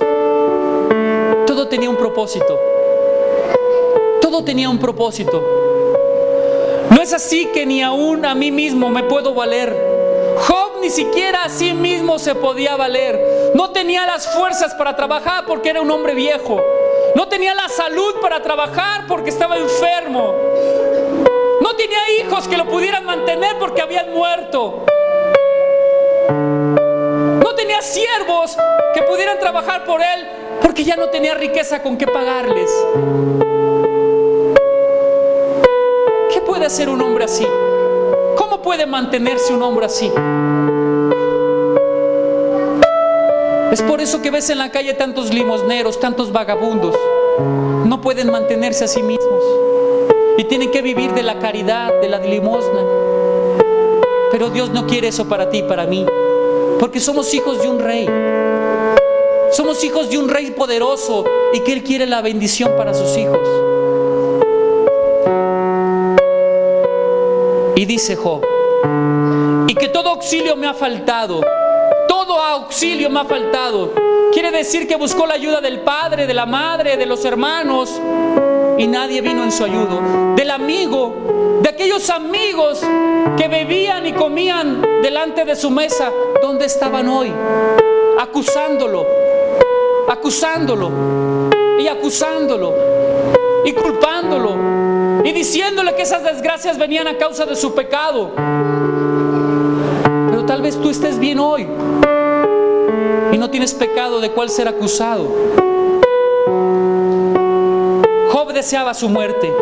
Todo tenía un propósito. Todo tenía un propósito. No es así que ni aún a mí mismo me puedo valer. Job ni siquiera a sí mismo se podía valer. No tenía las fuerzas para trabajar porque era un hombre viejo. No tenía la salud para trabajar porque estaba enfermo. No tenía hijos que lo pudieran mantener porque habían muerto. No tenía siervos que pudieran trabajar por él porque ya no tenía riqueza con qué pagarles. ¿Qué puede hacer un hombre así? ¿Cómo puede mantenerse un hombre así? Es por eso que ves en la calle tantos limosneros, tantos vagabundos. No pueden mantenerse a sí mismos y tienen que vivir de la caridad, de la limosna. Pero Dios no quiere eso para ti y para mí, porque somos hijos de un rey. Somos hijos de un rey poderoso y que Él quiere la bendición para sus hijos. Y dice Job: y que todo auxilio me ha faltado. Todo auxilio me ha faltado. Quiere decir que buscó la ayuda del padre, de la madre, de los hermanos, y nadie vino en su ayuda. Del amigo, de aquellos amigos que bebían y comían delante de su mesa, ¿dónde estaban hoy? Acusándolo y culpándolo y diciéndole que esas desgracias venían a causa de su pecado. Pero tal vez tú estés bien hoy y no tienes pecado de cuál ser acusado. Job deseaba su muerte.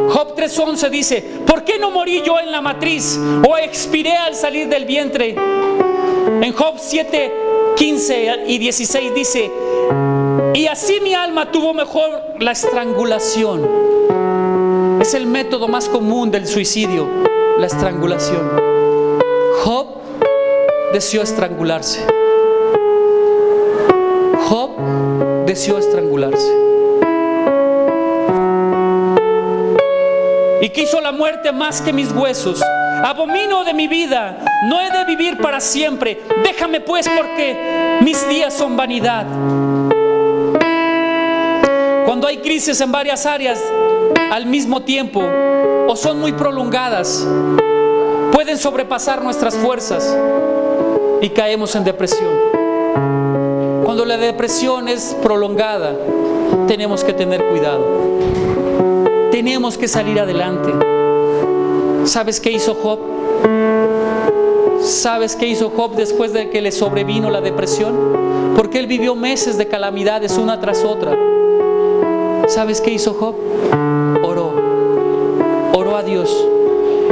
Job 3:11 dice: ¿por qué no morí yo en la matriz o expiré al salir del vientre? En Job 7:15 y 16 dice: y así mi alma tuvo mejor la estrangulación. Es el método más común del suicidio, la estrangulación. Job deseó estrangularse. Job deseó estrangularse. Y quiso la muerte más que mis huesos. Abomino de mi vida, no he de vivir para siempre. Déjame pues, porque mis días son vanidad. Cuando hay crisis en varias áreas al mismo tiempo o son muy prolongadas, pueden sobrepasar nuestras fuerzas y caemos en depresión. Cuando la depresión es prolongada, tenemos que tener cuidado. Tenemos que salir adelante. ¿Sabes qué hizo Job? ¿Sabes qué hizo Job después de que le sobrevino la depresión? Porque él vivió meses de calamidades una tras otra. ¿Sabes qué hizo Job? Oró a Dios.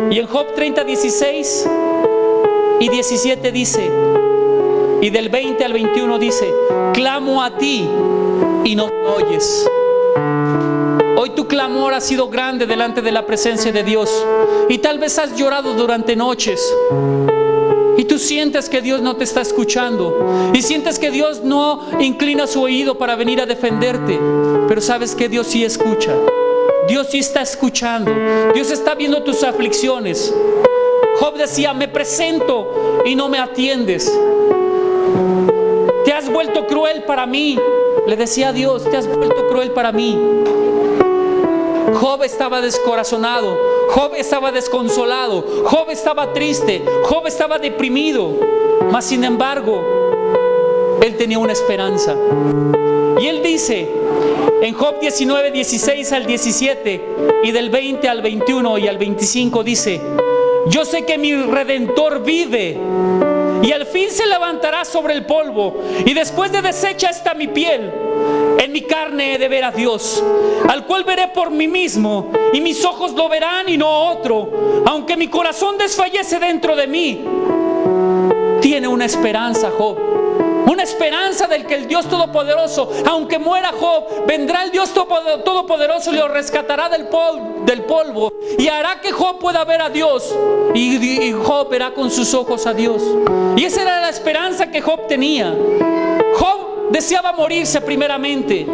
Y en Job 30:16 y 17 dice, y del 20 al 21 dice: clamo a ti y no me oyes. Hoy tu clamor ha sido grande delante de la presencia de Dios, y tal vez has llorado durante noches y tú sientes que Dios no te está escuchando y sientes que Dios no inclina su oído para venir a defenderte. Pero sabes que Dios sí escucha. Dios sí está escuchando. Dios está viendo tus aflicciones. Job decía: me presento y no me atiendes. Te has vuelto cruel para mí. Le decía a Dios: te has vuelto cruel para mí. Job estaba descorazonado, Job estaba desconsolado, Job estaba triste, Job estaba deprimido. Mas sin embargo, él tenía una esperanza. Y él dice en Job 19:16 al 17 y del 20 al 21 y al 25 dice: yo sé que mi Redentor vive y al fin se levantará sobre el polvo, y después de deshecha está mi piel, en mi carne he de ver a Dios, al cual veré por mí mismo, y mis ojos lo verán y no otro. Aunque mi corazón desfallece dentro de mí, tiene una esperanza Job. Una esperanza del que el Dios Todopoderoso, aunque muera Job, vendrá el Dios Todopoderoso y lo rescatará del polvo, y hará que Job pueda ver a Dios, y Job verá con sus ojos a Dios. Y esa era la esperanza que Job tenía. Job deseaba morirse primeramente.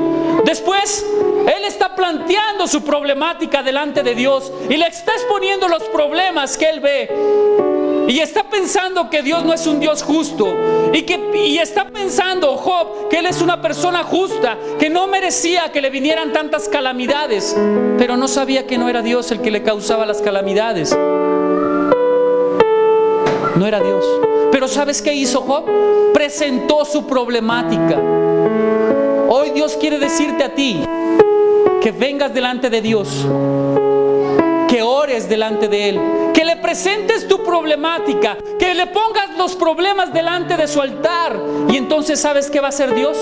Después él está planteando su problemática delante de Dios y le está exponiendo los problemas que él ve. Y está pensando que Dios no es un Dios justo. Y está pensando Job que él es una persona justa, que no merecía que le vinieran tantas calamidades. Pero no sabía que no era Dios el que le causaba las calamidades. No era Dios. Pero ¿sabes qué hizo Job? Presentó su problemática. Hoy Dios quiere decirte a ti que vengas delante de Dios, que ores delante de Él, que le presentes tu problemática, que le pongas los problemas delante de su altar. Y entonces, ¿sabes qué va a hacer Dios?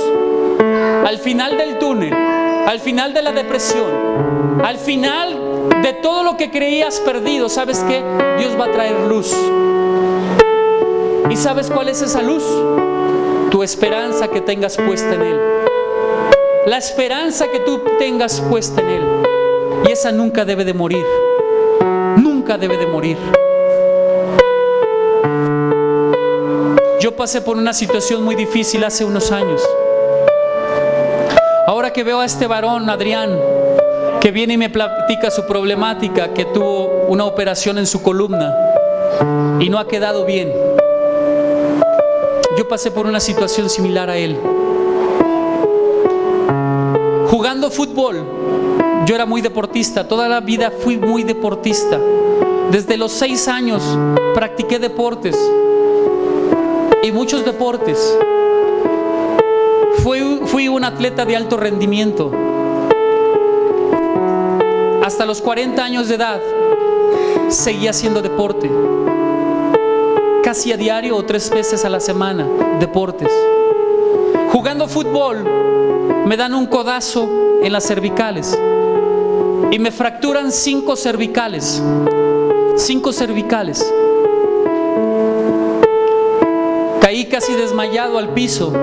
Al final del túnel, al final de la depresión, al final de todo lo que creías perdido, ¿sabes qué? Dios va a traer luz. ¿Y sabes cuál es esa luz? Tu esperanza que tengas puesta en Él. La esperanza que tú tengas puesta en Él. Y esa nunca debe de morir. Nunca debe de morir. Yo pasé por una situación muy difícil hace unos años. Ahora que veo a este varón, Adrián, que viene y me platica su problemática, que tuvo una operación en su columna, y no ha quedado bien. Yo pasé por una situación similar a él. Jugando fútbol, yo era muy deportista, toda la vida fui muy deportista. Desde los 6 años practiqué deportes, y muchos deportes. Fui un atleta de alto rendimiento. Hasta los 40 años de edad seguía haciendo deporte. Casi a diario o 3 veces a la semana, deportes. Jugando fútbol, me dan un codazo en las cervicales y me fracturan 5 cervicales. 5 cervicales. Caí casi desmayado al piso.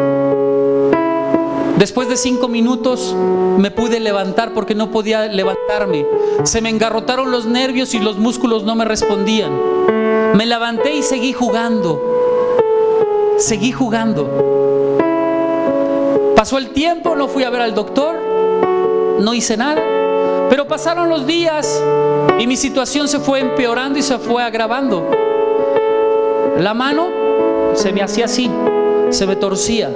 Después de 5 minutos me pude levantar porque no podía levantarme. Se me engarrotaron los nervios y los músculos no me respondían. Me levanté y seguí jugando. Seguí jugando. Pasó el tiempo, no fui a ver al doctor, no hice nada. Pero pasaron los días y mi situación se fue empeorando y se fue agravando. La mano se me hacía así, se me torcía.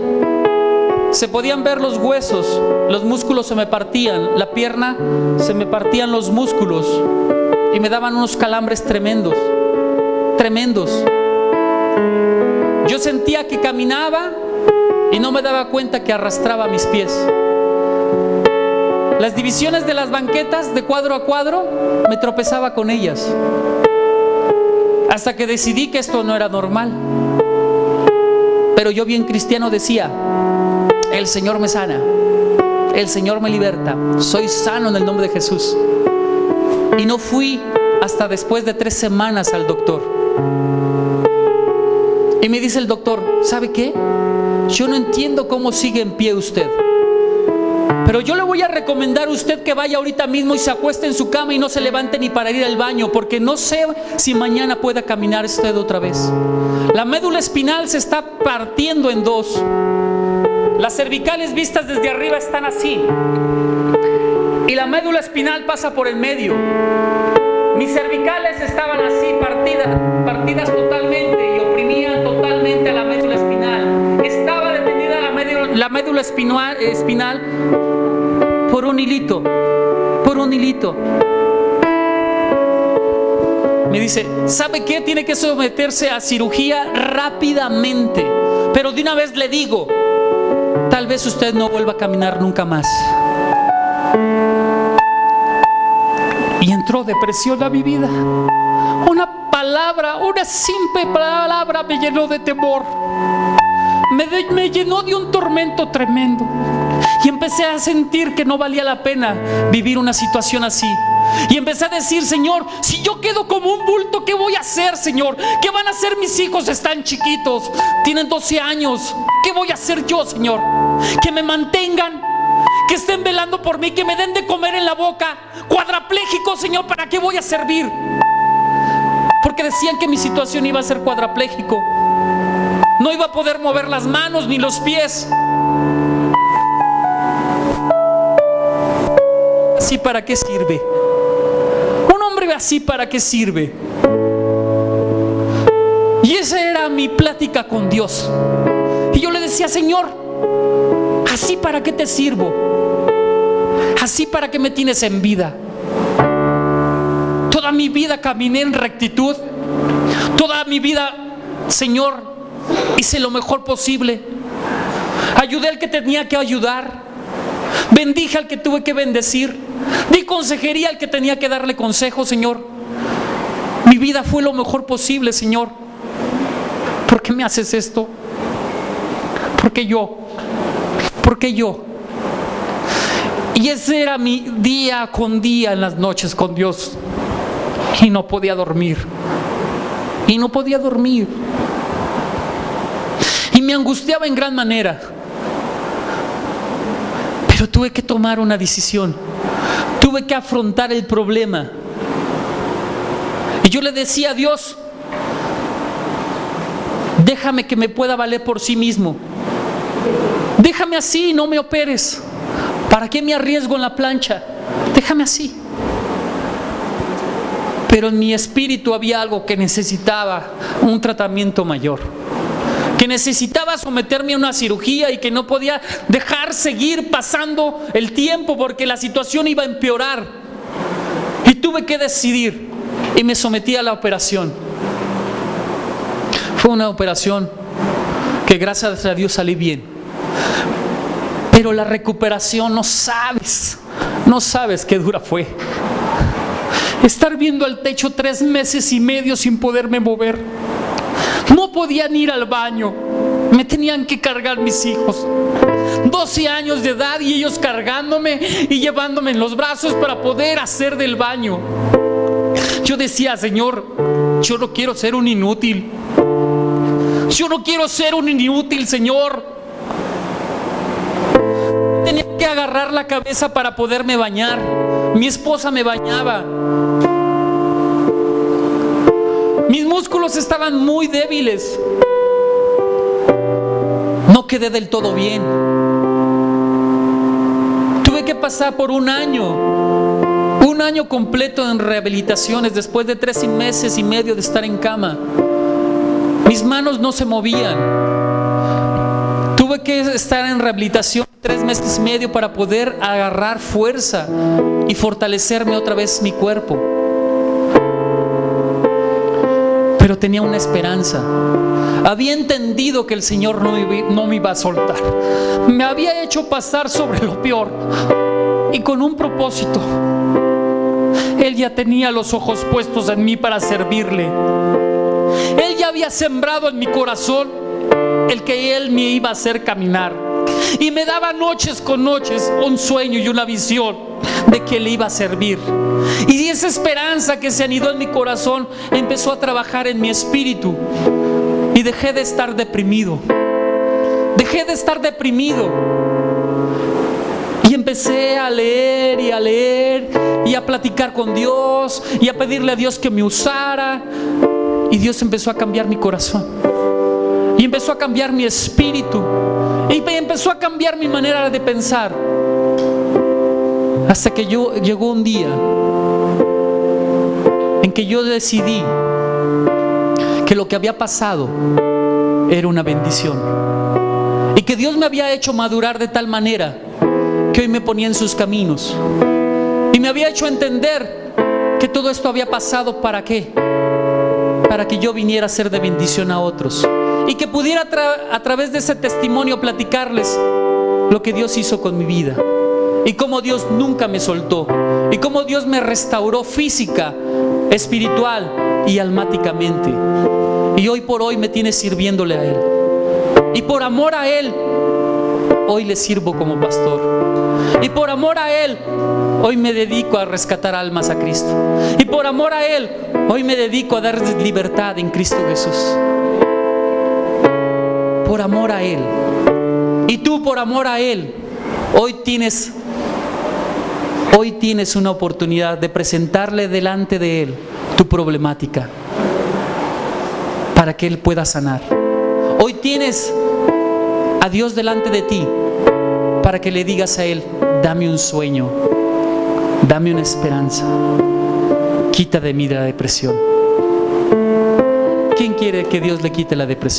Se podían ver los huesos, los músculos se me partían, la pierna se me partían los músculos y me daban unos calambres tremendos, tremendos. Yo sentía que caminaba y no me daba cuenta que arrastraba mis pies. Las divisiones de las banquetas de cuadro a cuadro me tropezaba con ellas, hasta que decidí que esto no era normal. Pero yo, bien cristiano, decía: el Señor me sana, el Señor me liberta, soy sano en el nombre de Jesús. Y no fui hasta después de 3 semanas al doctor. Y me dice el doctor: ¿sabe qué? Yo no entiendo cómo sigue en pie usted, pero yo le voy a recomendar a usted que vaya ahorita mismo y se acueste en su cama y no se levante ni para ir al baño, porque no sé si mañana pueda caminar usted otra vez. La médula espinal se está partiendo en 2. Las cervicales vistas desde arriba están así, y la médula espinal pasa por el medio. Mis cervicales estaban así, partidas totalmente, y oprimían totalmente a la médula espinal. Estaba detenida la médula espinal por un hilito, por un hilito. Me dice: ¿sabe qué? Tiene que someterse a cirugía rápidamente. Pero de una vez le digo, tal vez usted no vuelva a caminar nunca más. Y entró depresión a mi vida. Una palabra, una simple palabra me llenó de temor. Me llenó de un tormento tremendo. Y empecé a sentir que no valía la pena vivir una situación así. Y empecé a decir: Señor, si yo quedo como un bulto, ¿qué voy a hacer, Señor? ¿Qué van a hacer mis hijos? Están chiquitos, tienen 12 años. ¿Qué voy a hacer yo, Señor? Que me mantengan, que estén velando por mí, que me den de comer en la boca. Cuadrapléjico, Señor, ¿para qué voy a servir? Porque decían que mi situación iba a ser cuadrapléjico. No iba a poder mover las manos ni los pies. ¿Así para qué sirve? Un hombre así, ¿para qué sirve? Y esa era mi plática con Dios. Y yo le decía: Señor, ¿así para qué te sirvo? ¿Así para qué me tienes en vida? Toda mi vida caminé en rectitud. Toda mi vida, Señor, hice lo mejor posible. Ayudé al que tenía que ayudar. Bendije al que tuve que bendecir. Di consejería al que tenía que darle consejo, Señor. Mi vida fue lo mejor posible, Señor. ¿Por qué me haces esto? ¿Por qué yo? ¿Por qué yo? Y ese era mi día con día en las noches con Dios. Y no podía dormir. Y no podía dormir. Y me angustiaba en gran manera. Pero tuve que tomar una decisión. Tuve que afrontar el problema. Y yo le decía a Dios: déjame que me pueda valer por sí mismo. Déjame así, no me operes. ¿Para qué me arriesgo en la plancha? Déjame así. Pero en mi espíritu había algo que necesitaba un tratamiento mayor, que necesitaba someterme a una cirugía y que no podía dejar seguir pasando el tiempo porque la situación iba a empeorar. Y tuve que decidir y me sometí a la operación. Fue una operación que gracias a Dios salí bien. Pero la recuperación no sabes qué dura fue. Estar viendo al techo 3 meses y medio sin poderme mover. No podían ir al baño. Me tenían que cargar mis hijos. 12 años de edad y ellos cargándome y llevándome en los brazos para poder hacer del baño. Yo decía, Señor, yo no quiero ser un inútil. Yo no quiero ser un inútil, Señor. Tenía que agarrar la cabeza para poderme bañar. Mi esposa me bañaba. Mis músculos estaban muy débiles. No quedé del todo bien. Tuve que pasar por un año completo en rehabilitaciones después de 3 meses y medio de estar en cama. Mis manos no se movían. Tuve que estar en rehabilitación 3 meses y medio para poder agarrar fuerza y fortalecerme otra vez mi cuerpo. Pero tenía una esperanza. Había entendido que el Señor no me iba a soltar. Me había hecho pasar sobre lo peor y con un propósito. Él ya tenía los ojos puestos en mí para servirle. Él ya había sembrado en mi corazón el que Él me iba a hacer caminar. Y me daba noches con noches un sueño y una visión de que le iba a servir. Y esa esperanza que se anidó en mi corazón empezó a trabajar en mi espíritu. Y dejé de estar deprimido. Y empecé a leer y a platicar con Dios y a pedirle a Dios que me usara. Y Dios empezó a cambiar mi corazón. Y empezó a cambiar mi espíritu. Y empezó a cambiar mi manera de pensar. Hasta que llegó un día en que yo decidí que lo que había pasado era una bendición. Y que Dios me había hecho madurar de tal manera que hoy me ponía en sus caminos. Y me había hecho entender que todo esto había pasado ¿para qué? Para que yo viniera a ser de bendición a otros. Y que pudiera a través de ese testimonio platicarles lo que Dios hizo con mi vida. Y cómo Dios nunca me soltó. Y cómo Dios me restauró física, espiritual y almáticamente. Y hoy por hoy me tiene sirviéndole a Él. Y por amor a Él, hoy le sirvo como pastor. Y por amor a Él, hoy me dedico a rescatar almas a Cristo. Y por amor a Él, hoy me dedico a darles libertad en Cristo Jesús. Por amor a Él. Y tú por amor a Él, hoy tienes una oportunidad de presentarle delante de Él tu problemática para que Él pueda sanar. Hoy tienes a Dios delante de ti para que le digas a Él: dame un sueño, dame una esperanza, quita de mí la depresión. ¿Quién quiere que Dios le quite la depresión?